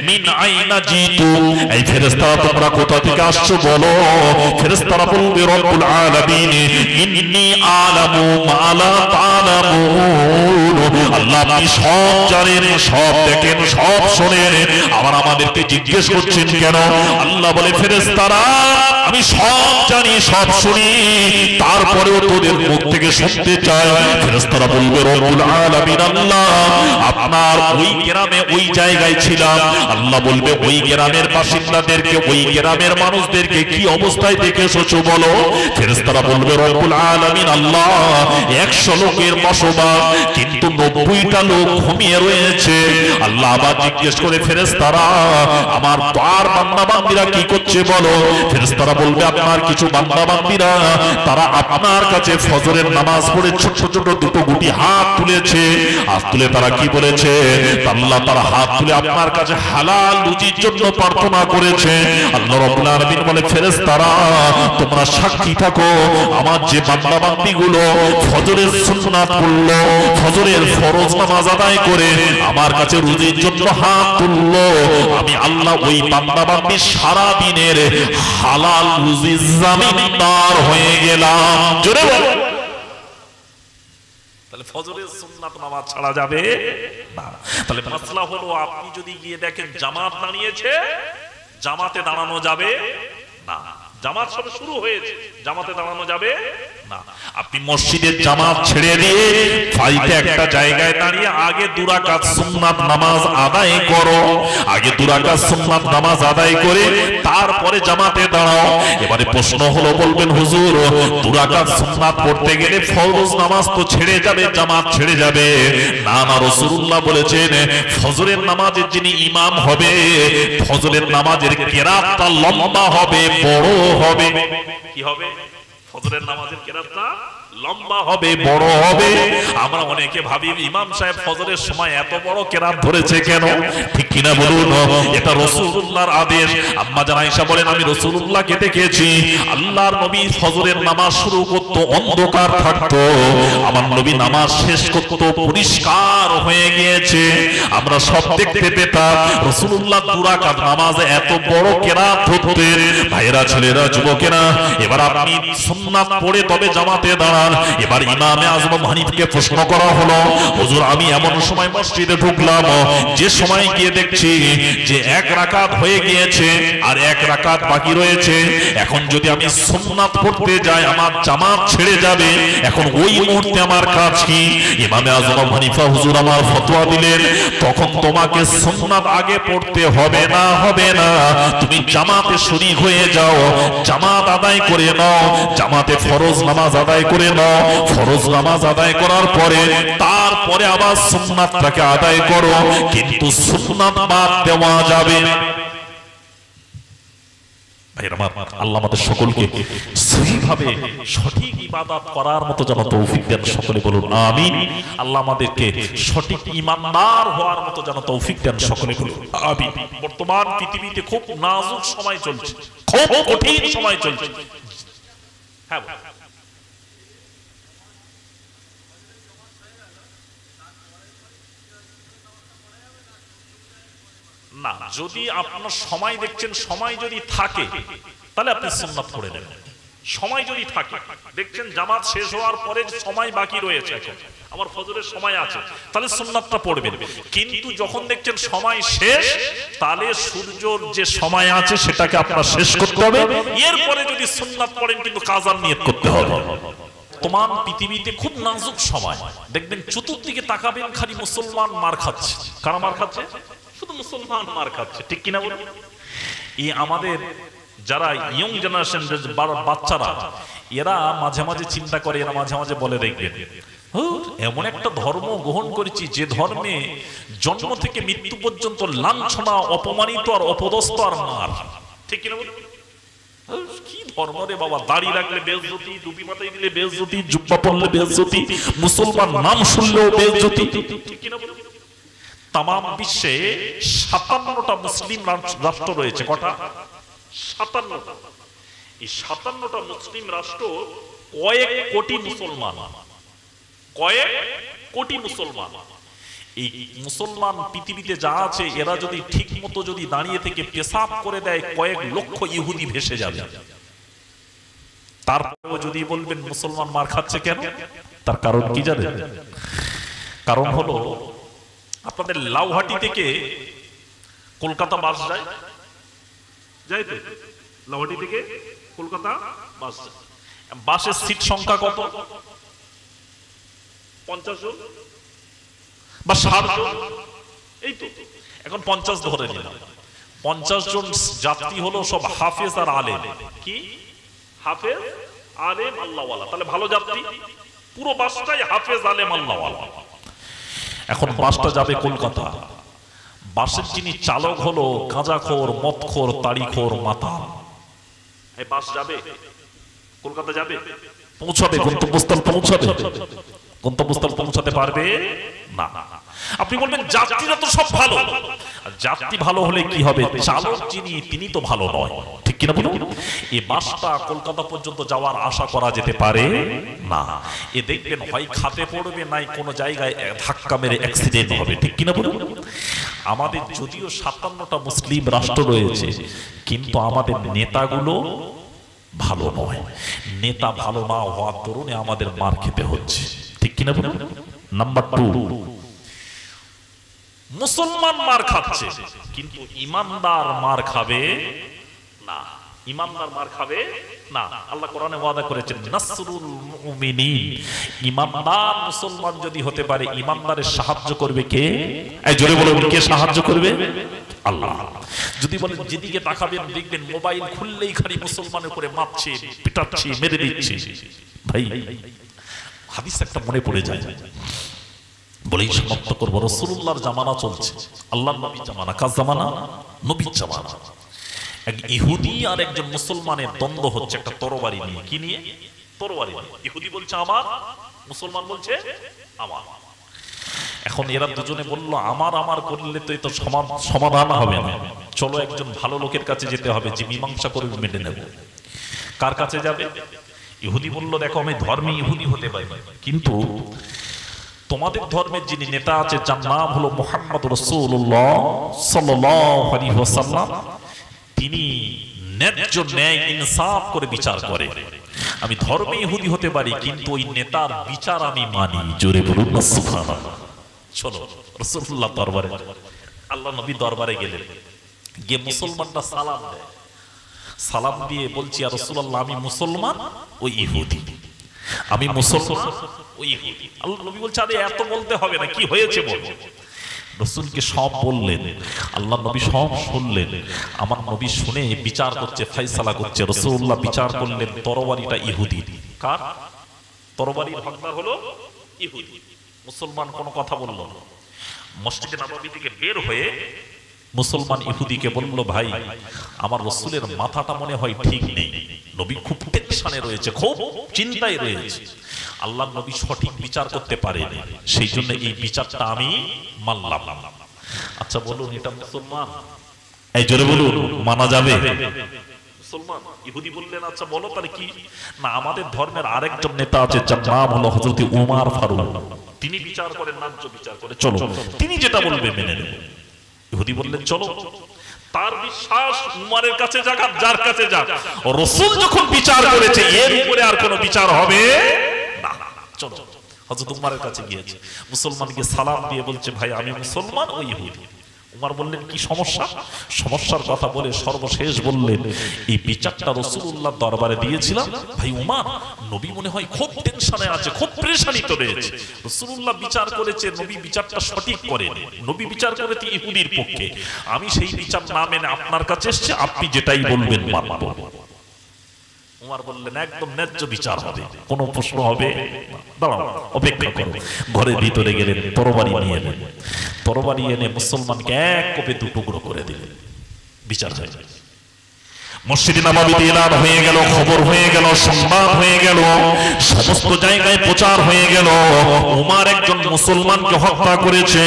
মিন আইনা জিতু, এই ফেরেশতারা তোমরা কোথা থেকে আসছো বলো। ফেরেশতারা বলবে, রব্বুল আলামিন ইন্নী আলামু মা লা তা'লামুন, আল্লাহ আপনি সব জানেন, সব দেখেন, সব শোনেন, আবার আমাদেরকে জিজ্ঞেস করছেন কেন? আল্লাহ বলে, ফেরেশতারা আমি সব জানি, সব শুনি, তারপরেও তোদের মুখ থেকে শুনতে চাই। ফেরেশতারা বলবে, রব্বুল আলামিন আল্লাহ আপনার ওই গ্রামে ওই জায়গায় ছিলাম। আল্লাহ বলবে, ওই গ্রামের পাশে বাসিন্দাদেরকে, ওই গ্রামের মানুষদেরকে কি অবস্থায় দেখে এসেছো বলো? ফেরেশতারা বলবে রব্বুল আলামিন আল্লাহ 100 লোকের বসবাস, কিন্তু 90টা লোক ঘুমিয়ে রয়েছে। আল্লাহ আবার জিজ্ঞেস করে ফেরেশতারা আমার তার বান্দা বান্দীরা কি করছে বলো? ফেরেশতারা বলবে আপনার কিছু বান্দা বান্দীরা তারা আপনার কাছে ফজরের নামাজ পড়ে ছোট ছোট দুটো গুটি হাত তুলেছে। হাত তুলে তারা কি বলেছে? আল্লাহ তারা হাত তুলে আপনার কাছে হালাল রুজির জন্য প্রার্থনা করেছে। আল্লাহ রাব্বুল আলামিন বলে ফেরেশতারা তোমরা সাক্ষী থাকো, আমার যে বান্দা বান্দীগুলো ফজরের সুন্নাত পড়লো, ফজরের ফরজ নামাজ আদায় করে আমার কাছে রুজির জন্য হাত তুললো, আমি আল্লাহ ওই বান্দা বান্দীর সারা দিনের হালাল রুজির জামিনদার হয়ে গেলাম। জোরে বলো। তাহলে ফজরের সুন্নাত নামাজ ছাড়া যাবে না। তাহলে মাসলা হলো আপনি যদি গিয়ে দেখেন জামাত দাঁড়িয়েছে, জামাতে দাঁড়ানো যাবে না। জামাত সবে শুরু হয়েছে, জামাতে দাঁড়ানো যাবে না। আপনি মসজিদের জামাত ছেড়ে দিয়ে ফাইতে একটা জায়গায় দাঁড়িয়ে আগে 2 রাকাত সুন্নাত নামাজ আদায় করো। আগে 2 রাকাত সুন্নাত নামাজ আদায় করে তারপরে জামাতে দাঁড়াও। এবারে প্রশ্ন হলো, বলবেন হুজুর 2 রাকাত সুন্নাত পড়তে গেলে ফরজ নামাজ তো ছেড়ে যাবে, জামাত ছেড়ে যাবে। না না, রাসূলুল্লাহ বলেছেন ফজরের নামাজের যিনি ইমাম হবে, ফজরের নামাজের কেরাতটা লম্বা হবে, বড় হবে। কি হবে? ফজরের নামাজের কেরাতটা লম্বা হবে, বড় হবে। আমরা অনেকে ভাবি ইমাম সাহেব ফজরের সময় এত বড় কেরাত ধরেছে কেন? ঠিক কিনা বলুন? এটা রাসূলুল্লাহর আদেশ। আম্মা জান আয়েশা বলেন আমি রাসূলুল্লাহকে দেখেছি, আল্লাহর নবী ফজরের নামাজ শুরু করত অন্ধকার থাকতো, আমার নবী নামাজ শেষ করত পরিষ্কার হয়ে গিয়েছে, আমরা সব দেখতে পেতাম। রাসূলুল্লাহ 2 রাকাত নামাজে এত বড় কেরাত ধরতেন। ভাইরা, ছেলেরা, যুবকেরা, এবার আপনি সুন্নাত পড়ে তবে জামাতে দাঁড়ান। এবার ইমামে আজম আবু হানিফাকে প্রশ্ন করা হলো, হুজুর আমি এমন সময় মসজিদে ঢুকলাম যে সময় গিয়ে দেখছি যে 1 রাকাত হয়ে গিয়েছে আর 1 রাকাত বাকি রয়েছে, এখন যদি আমি সুন্নাত পড়তে যাই আমার জামাত ছেড়ে যাবে, এখন ওই মুহূর্তে আমার কাজ কি? ইমামে আজম আবু হানিফা হুজুর আমার ফতোয়া দিলেন, তখন তোমাকে সুন্নাত আগে পড়তে হবে না, হবে না, তুমি জামাতে শরীক হয়ে যাও, জামাত আদায় করে নাও, জামাতে ফরজ নামাজ আদায় করে নাও। ফরজ নামাজ আদায় করার পরে তারপরে আবার সুন্নাতটাকে আদায় করো, কিন্তু সুন্নাত বাদ দেওয়া যাবে না। আল্লাহ আমাদের সকলকে সহিভাবে সঠিক ইবাদত করার মতো যেন তৌফিক দেন, সকলে বলুন আমিন। আল্লাহ আমাদেরকে সঠিক ঈমানদার হওয়ার মতো যেন তৌফিক দেন, সকলে বলুন আমিন। বর্তমান পৃথিবীতে খুব নাজুক সময় চলছে, খুব কঠিন সময় চলছে। হ্যাঁ, না, যদি আপনার সময় দেখছেন, সময় যদি থাকে তাহলে আপনি সুন্নাত পড়ে নেবেন। সময় যদি থাকে, দেখছেন জামাত শেষ হওয়ার পরে সময় বাকি রয়েছে, এখন আমার ফজরের সময় আছে, তাহলে সুন্নাতটা পড়বেন। কিন্তু যখন দেখছেন সময় শেষ, তাহলে সূর্যর যে সময় আছে সেটাকে আপনার শেষ করতে হবে, এরপরে যদি সুন্নাত পড়েন কিন্তু কাজার নিয়ত করতে হবে। বর্তমান পৃথিবীতে খুব নাজুক সময়, দেখবেন চতুর্দিকে তাকাবেন খালি মুসলমান মার খাচ্ছে। কারা মার খাচ্ছে? শুধু মুসলমান মার খাচ্ছে, ঠিক কিনা বলুন? এই আমাদের যারা ইয়ং জেনারেশন বাচ্চারা, এরা মাঝে মাঝে চিন্তা করে, এরা মাঝে মাঝে বলে, দেখবেন এমন একটা ধর্ম গ্রহণ করেছি যে ধর্মে জন্ম থেকে মৃত্যু পর্যন্ত লাঞ্ছনা, অপমানিত আর অপদস্থ আর মার, ঠিক কিনা বলুন? কি ধর্ম রে বাবা! দাড়ি রাখলে বেইজ্জতি, টুপি মাথায় দিলে বেইজ্জতি, জুব্বা পরলে বেইজ্জতি, মুসলমান নাম শুনলেও বেইজ্জতি, ঠিক কিনা বলুন? তামাম বিশ্বে 57টা মুসলিম রাষ্ট্র রয়েছে। কটা? 57টা। এই 57টা মুসলিম রাষ্ট্র কয়েক কোটি মুসলমান, কয়েক কোটি মুসলমান। এই মুসলমান পৃথিবীতে যা আছে, এরা যদি ঠিক মতো যদি দাঁড়িয়ে থেকে পেশাব করে দেয়, কয়েক লক্ষ ইহুদি ভেসে যাবে। তারপরেও যদি বলবেন মুসলমান মার খাচ্ছে কেন, তার কারণ কি জানেন? কারণ হলো আপনাদের লাউহাটি থেকে কলকাতা বাস যায়, যাই তো? লাউহাটি থেকে কলকাতা বাস যায়। বাসের সিট সংখ্যা কত? 50 জন বা 60 জন, এই তো। এখন 50 ধরে নিলাম, 50 জন যাত্রী হলো সব হাফেজ আর আলেম। কি হাফেজ আলেম আল্লাহওয়ালা, তাহলে ভালো যাত্রী। পুরো বাসটাই হাফেজ আলেম আল্লাহওয়ালা। এখন বাসটা যাবে কলকাতা। বাসের যিনি চালক হলো গাঁজাখোর, মদখোর, তাড়িখোর, মাতাল। এই বাস যাবে কলকাতা, যাবে, পৌঁছাবে গন্তব্যস্থল, পৌঁছাবে, গন্তব্যস্থল পৌঁছাতে পারবে না। আপনি বলবেন যাত্রীরা তো সব ভালো। যাত্রী ভালো হলে কি হবে? চালক যিনি তিনি তো ভালো নয়, ঠিক কিনা বলুন? এই বাসটা কলকাতা পর্যন্ত যাওয়ার আশা করা যেতে পারে না। এ দেখবেন হয় খাতে পড়বে, নাই কোনো জায়গায় ধাক্কা মেরে অ্যাক্সিডেন্ট হবে, ঠিক কিনা বলুন? আমাদের যদিও 57টা মুসলিম রাষ্ট্র রয়েছে, কিন্তু আমাদের নেতাগুলো ভালো নয়। নেতা ভালো না হওয়ার দরুনে আমাদের মার খেতে হচ্ছে, ঠিক কিনা বলুন? নাম্বার 2, মুসলমান মার খাচ্ছে কিন্তু ইমানদার মার খাবে না। ইমানদার মার খাবে না। আল্লাহ কোরআনে ওয়াদা করেছেন নাসরুল মুমিনিন। ইমানদার মুসলমান যদি হতে পারে, ইমানদারের সাহায্য করবে কে? এই জোরে বলুন, কে সাহায্য করবে? আল্লাহ। যদি বলেন যেদিকে তাকাবেন দেখবেন মোবাইল খুললেই খালি মুসলমানের উপরে মারছে, পিটাচ্ছে, মেরে দিচ্ছে। ভাই হাদিস একটা মনে পড়ে যায়, বলেই সমাপ্ত করবো। রাসূলুল্লাহর জামানা চলছে, আল্লাহর নবীর জামানা। কার জামানা? নবীর জামানা। এক ইহুদি আর একজন মুসলমানের দ্বন্দ্ব হচ্ছে একটা তরবারি নিয়ে। কি নিয়ে? তরবারি নিয়ে। ইহুদি বলছে আমার, মুসলমান বলছে আমার। এখন এরা দুজনে বলল আমার আমার করলে তো এটা সমাধান হবে না, চলো একজন ভালো লোকের কাছে যেতে হবে, যে মীমাংসা করবে, মেনে নেব। কার কাছে যাবে? ইহুদি বলল দেখো আমি ধর্মে ইহুদি হতে পারি, কিন্তু তোমাদের ধর্মের যিনি নেতা আছে যার নাম হলো মুহাম্মদ রাসূলুল্লাহ সাল্লাল্লাহু আলাইহি ওয়াসাল্লাম, তিনি ন্যায্য ন্যায় ইনসাফ করে বিচার করে। আমি ধর্মে ইহুদি হতে পারি, কিন্তু ওই নেতার বিচার আমি মানি। জোরে বলুন না সুবহানাল্লাহ। চলো রাসূলুল্লাহ দরবারে, আল্লাহ নবী দরবারে গেলেন। গিয়ে মুসলমানরা সালাম দেয়। সালাম দিয়ে বলছি ইয়া রাসূলুল্লাহ আমি মুসলমান, ওই ইহুদি। আমি মুসলমান, ওই ইহুদি। আল্লাহ নবী বলছে আরে এত বলতে হবে না, কি হয়েছে বল। রাসূলকে সব বললেন, আল্লাহ নবী সব শুনলেন। আমার নবী শুনে বিচার করছে, ফয়সালা করছে। রাসূলুল্লাহ বিচার করলেন তরবারিটা ইহুদি। কার? তরবারির হকদার হলো ইহুদি। মুসলমান কোনো কথা বলল না। মসজিদে নববী থেকে বের হয়ে মুসলমান ইহুদিকে বলল ভাই আমার রাসূলের মাথাটা মনে হয় ঠিক নেই। নবী খুব টেনশনে রয়েছে, খুব চিন্তায় রয়েছে। আল্লাহ নবী সঠিক বিচার করতে পারেন, সেই জন্য এই বিচারটা আমি মানলাম। আচ্ছা বলুন এটা মুসলমান? এই জোরে বলুন, মানা যাবে? মুসলমান। ইহুদি বললেন আচ্ছা বলো তাহলে কি? না আমাদের ধর্মের আরেকজন নেতা আছে যার নাম হলো হযরত উমর ফারুক, তিনি বিচার করেন, ন্যায্য বিচার করে, চলো তিনি যেটা বলবে মেনে নেব। ইহুদি বললেন চলো। তার বিশ্বাস উমরের কাছে যাক আর যার কাছে যাক, রাসূল যখন বিচার করেছে এর উপরে আর কোনো বিচার হবে না। চলো হযরত উমরের কাছে গিয়েছে। মুসলমান গিয়ে সালাম দিয়ে বলছে ভাই আমি মুসলমান, ওই ইহুদি। উমর বললেন কি সমস্যা? সমস্যার কথা বলে সর্বশেষ বললেন এই বিচারটা রাসূলুল্লাহ দরবারে দিয়েছিলাম। ভাই উমর নবী মনে হয় খুব টেনশনে আছে, খুব পেরেশানিতে রয়েছে। রাসূলুল্লাহ বিচার করেছে, নবী বিচারটা সঠিক করেন, নবী বিচার করেছে ইহুদির পক্ষে। আমি সেই বিচার না মেনে আপনার কাছে এসেছি, আপনি যেটাই বলবেন মানব। উমর বললেন একদম ন্যায্য বিচার হবে, কোনো প্রশ্ন হবে না, দাঁড়াও অপেক্ষা করো। ঘরের ভিতরে গেলেন, তরবারি নিয়ে এলেন। তরবারি এনে মুসলমানকে এক কোপে দু টুকরো করে দিলেন। বিচার হয়ে যায়। মসজিদে নববীতে এলান হয়ে গেল, খবর হয়ে গেল, সংবাদ হয়ে গেল, সমস্ত জায়গায় প্রচার হয়ে গেল উমর একজন মুসলমানকে হত্যা করেছে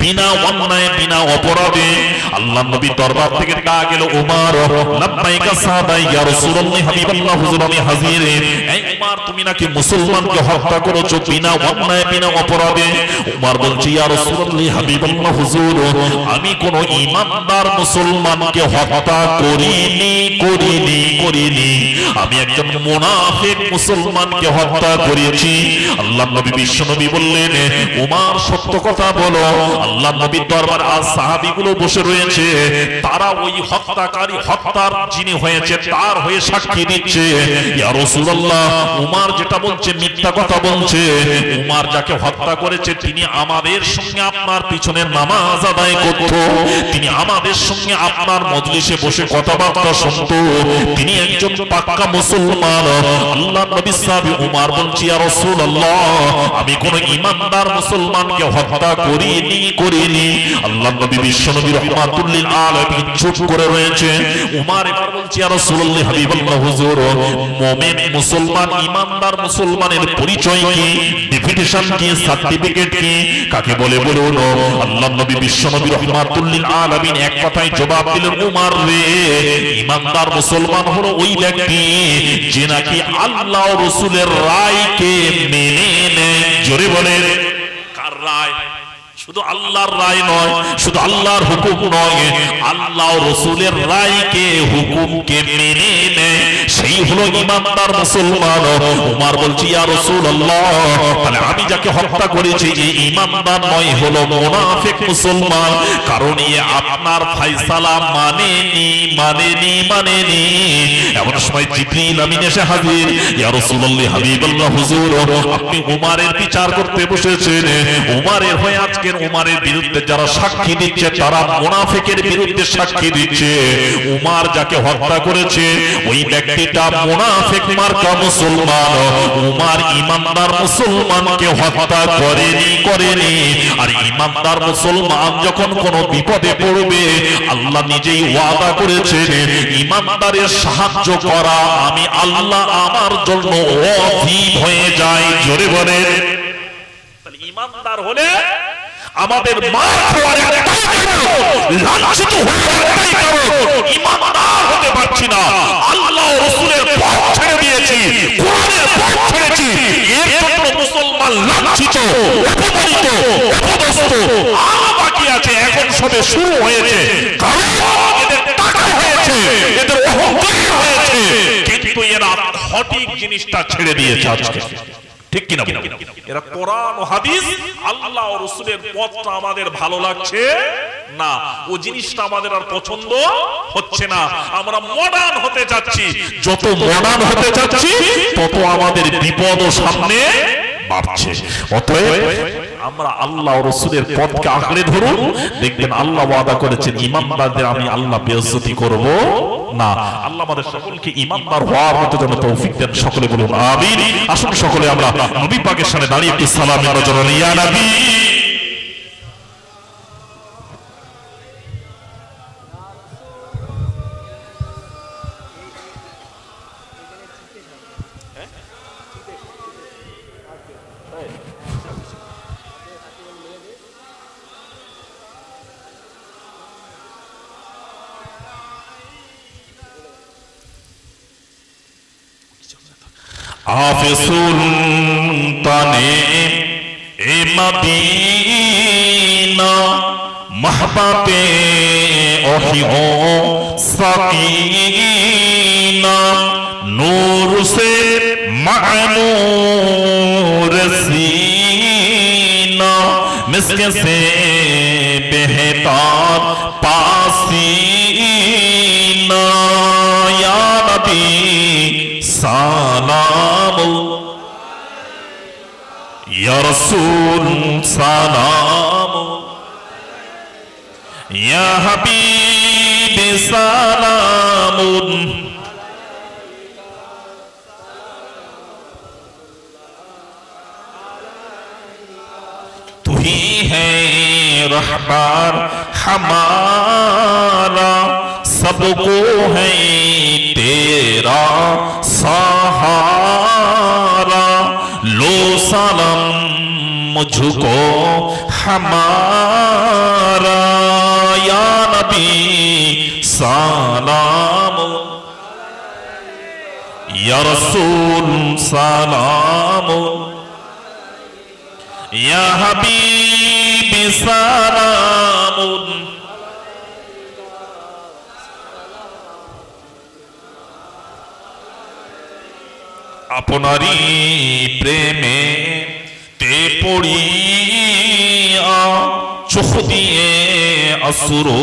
বিনা অন্যায়, বিনা অপরাধে। আল্লাহ নবী দরবার থেকে ডাক গেল উমর লাব্বাইকা সাদা ইয়া রাসূলুল্লাহ হাবিবাল্লাহ হুজুর আমি হাজির। এই উমর তুমি নাকি মুসলমানকে হত্যা করেছো বিনা অন্যায়, বিনা অপরাধে? উমর বলছে ইয়া রাসূলুল্লাহ হাবিবাল্লাহ হুজুর আমি কোন ঈমানদার মুসলমানকে হত্যা করিনি। করিনি আমি একজন মুনাফিক মুসলমানকে হত্যা করেছি। আল্লাহর নবী বিশ্ব নবী বললেন, উমর সত্য কথা বলো। আল্লাহর নবীর দরবারে আজ সাহাবীগুলো বসে রয়েছে, তারা ওই হত্যাকারী হত্যার যিনি হয়েছে তার হয়ে সাক্ষী দিচ্ছে, ইয়া রাসূলুল্লাহ উমর যেটা বলছে মিথ্যা কথা বলছে। উমর যাকে হত্যা করেছে তিনি আমাদের সঙ্গে আপনার পিছনে নামাজ আদায় করত, তিনি আমাদের সঙ্গে আপনার মজলিসে বসে কথাবার্তা শুনতো, তিনি একজন পাক্কা মুসলমান। আল্লাহর নবী সাহাবী উমর বলছে, ইয়া রাসূলুল্লাহ আমি কোন ঈমানদার মুসলমানকে হত্যা করিনি। আল্লাহর নবী বিশ্ব নবী রাহমাতুল লিল আলামিন চুপ করে রয়েছে। উমর এবার বলছে, ইয়া রাসূলুল্লাহ হাবিবাল্লাহ হুজুর মুমিন মুসলমান ঈমানদার মুসলমানের পরিচয় কি, ডেফিনিশন কি, সার্টিফিকেট কি, কাকে বলে বলুন। আল্লাহর নবী বিশ্ব নবী রাহমাতুল লিল আলামিন এক কথায় জবাব দিলেন, উমর রে ঈমানদার মুসলমান হলো ওই ব্যক্তি যে নাকি আল্লাহ ও রাসূলের রায়কে মেনে নেয়। জোরে বলেন, কার রায়? শুধু আল্লাহর রায় নয়, শুধু আল্লাহর হুকুম নয়, আল্লাহ ও রাসূলের রায়কে হুকুমকে মেনে নেয়, সেই হলো ঈমানদার মুসলমান। উমর বলছে, ইয়া রাসূলুল্লাহ তাহলে আমি যাকে হত্যা করেছি এই ঈমানদার নয়, হলো মুনাফিক মুসলমান, কারণ এ আপনার ফয়সালা মানেনি। এমন সময় জিবরিল আমিন এসে হাজির, ইয়া রাসূলুল্লাহ হাবিবাল্লাহ হুজুর আপনি উমরের বিচার করতে বসেছেন, উমরের হয়ে আজকে উমরের বিরুদ্ধে যারা সাক্ষী দিচ্ছে তারা মুনাফিকের বিরুদ্ধে সাক্ষী দিচ্ছে। উমর যাকে হত্যা করেছে ওই ব্যক্তিটা মুনাফিক মার্কা মুসলমান। উমর ঈমানদার মুসলমানকে হত্যা করেনি। আর ঈমানদার মুসলমান যখন কোনো বিপদে পড়বে আল্লাহ নিজেই ওয়াদা করেছেন, ঈমানদারের সাহায্য করা আমি আল্লাহ আমার জন্য অজীব হয়ে যায়। জোরে বলেন, তাহলে ঈমানদার হলে আমাদের লাঞ্ছিত ঈমানদার হতে পারছি না, আল্লাহ ও রাসূলের পথ ছেড়ে দিয়েছি, কোরআনের পথ ছেড়েছি, এর জন্য মুসলমান লাঞ্ছিত, অপমানিত, অপদস্থ। আর বাকি আছে, এখন সবে শুরু হয়েছে, কারণ এদের টাকা হয়েছে, এদের অহংকার হয়েছে, কিন্তু এরা সঠিক জিনিসটা ছেড়ে দিয়েছে আজকে। ঠিক কিনা? এরা কোরআন ও হাদিস আল্লাহ ও রাসূলের পথটা আমাদের ভালো লাগছে না, ও জিনিসটা আমাদের আর পছন্দ হচ্ছে না, আমরা মডার্ন হতে যাচ্ছি। যত মডার্ন হতে যাচ্ছি তত আমাদের বিপদ সামনে বাড়ছে। অতএব আমরা আল্লাহ ও রাসূলের পথকে আঁকড়ে ধরুন, দেখবেন আল্লাহ ওয়াদা করেছেন ঈমানদারদের আমি আল্লাহ বেইজ্জতি করব না। আল্লাহ আমাদের সকলকে ঈমানদার হওয়ার মতো যেন তৌফিক দেন, সকলে বলুন আমিন। আসুন সকলে আমরা নবী পাকের সামনে দাঁড়িয়ে একটু সালামের নজরে ইয়া নবী। आफे सुल्ताने ए मदीना महबते ओहिओ सकीना नूर से मामूर सीना मिस्क से बेहतार पासीना या नबी सलाम या रसूल सलाम या हबीब सलाम तू ही है रहबर हमारा सबको है तेरा सहारा लो सलाम मुझको हमारा या नबी सलाम या रसूल सलाम या हबीब सलाम আপনারই প্রেমে তে পড়িয়া চোখ দিয়ে অশ্রু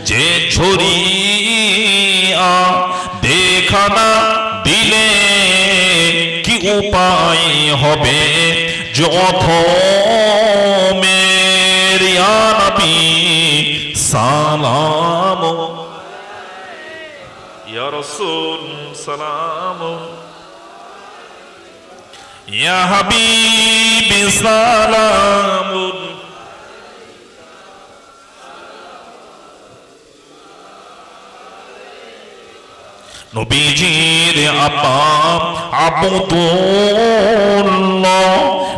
যে ঝরিয়া দেখা না দিলে কি উপায় হবে যত মেরিয়া নবী সালাম ইয়া রাসূল সালাম ইয়া হাবিবি সালাম নবীজির আপা আব্দুল্লাহ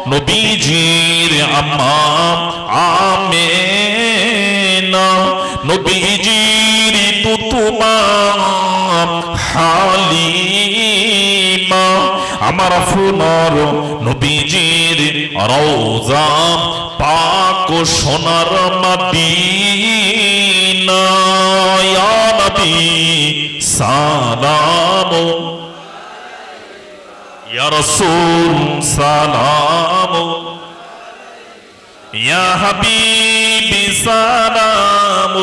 নবীজির আম্মা আমেনা নবীজির তুতুমা হালিমা আমার ফুনার নবীজির রওজা পাক সোনার মদিনা ইয়া নবী সালাম ইয়া রাসূল সালাম ইয়া হাবিবি সালাম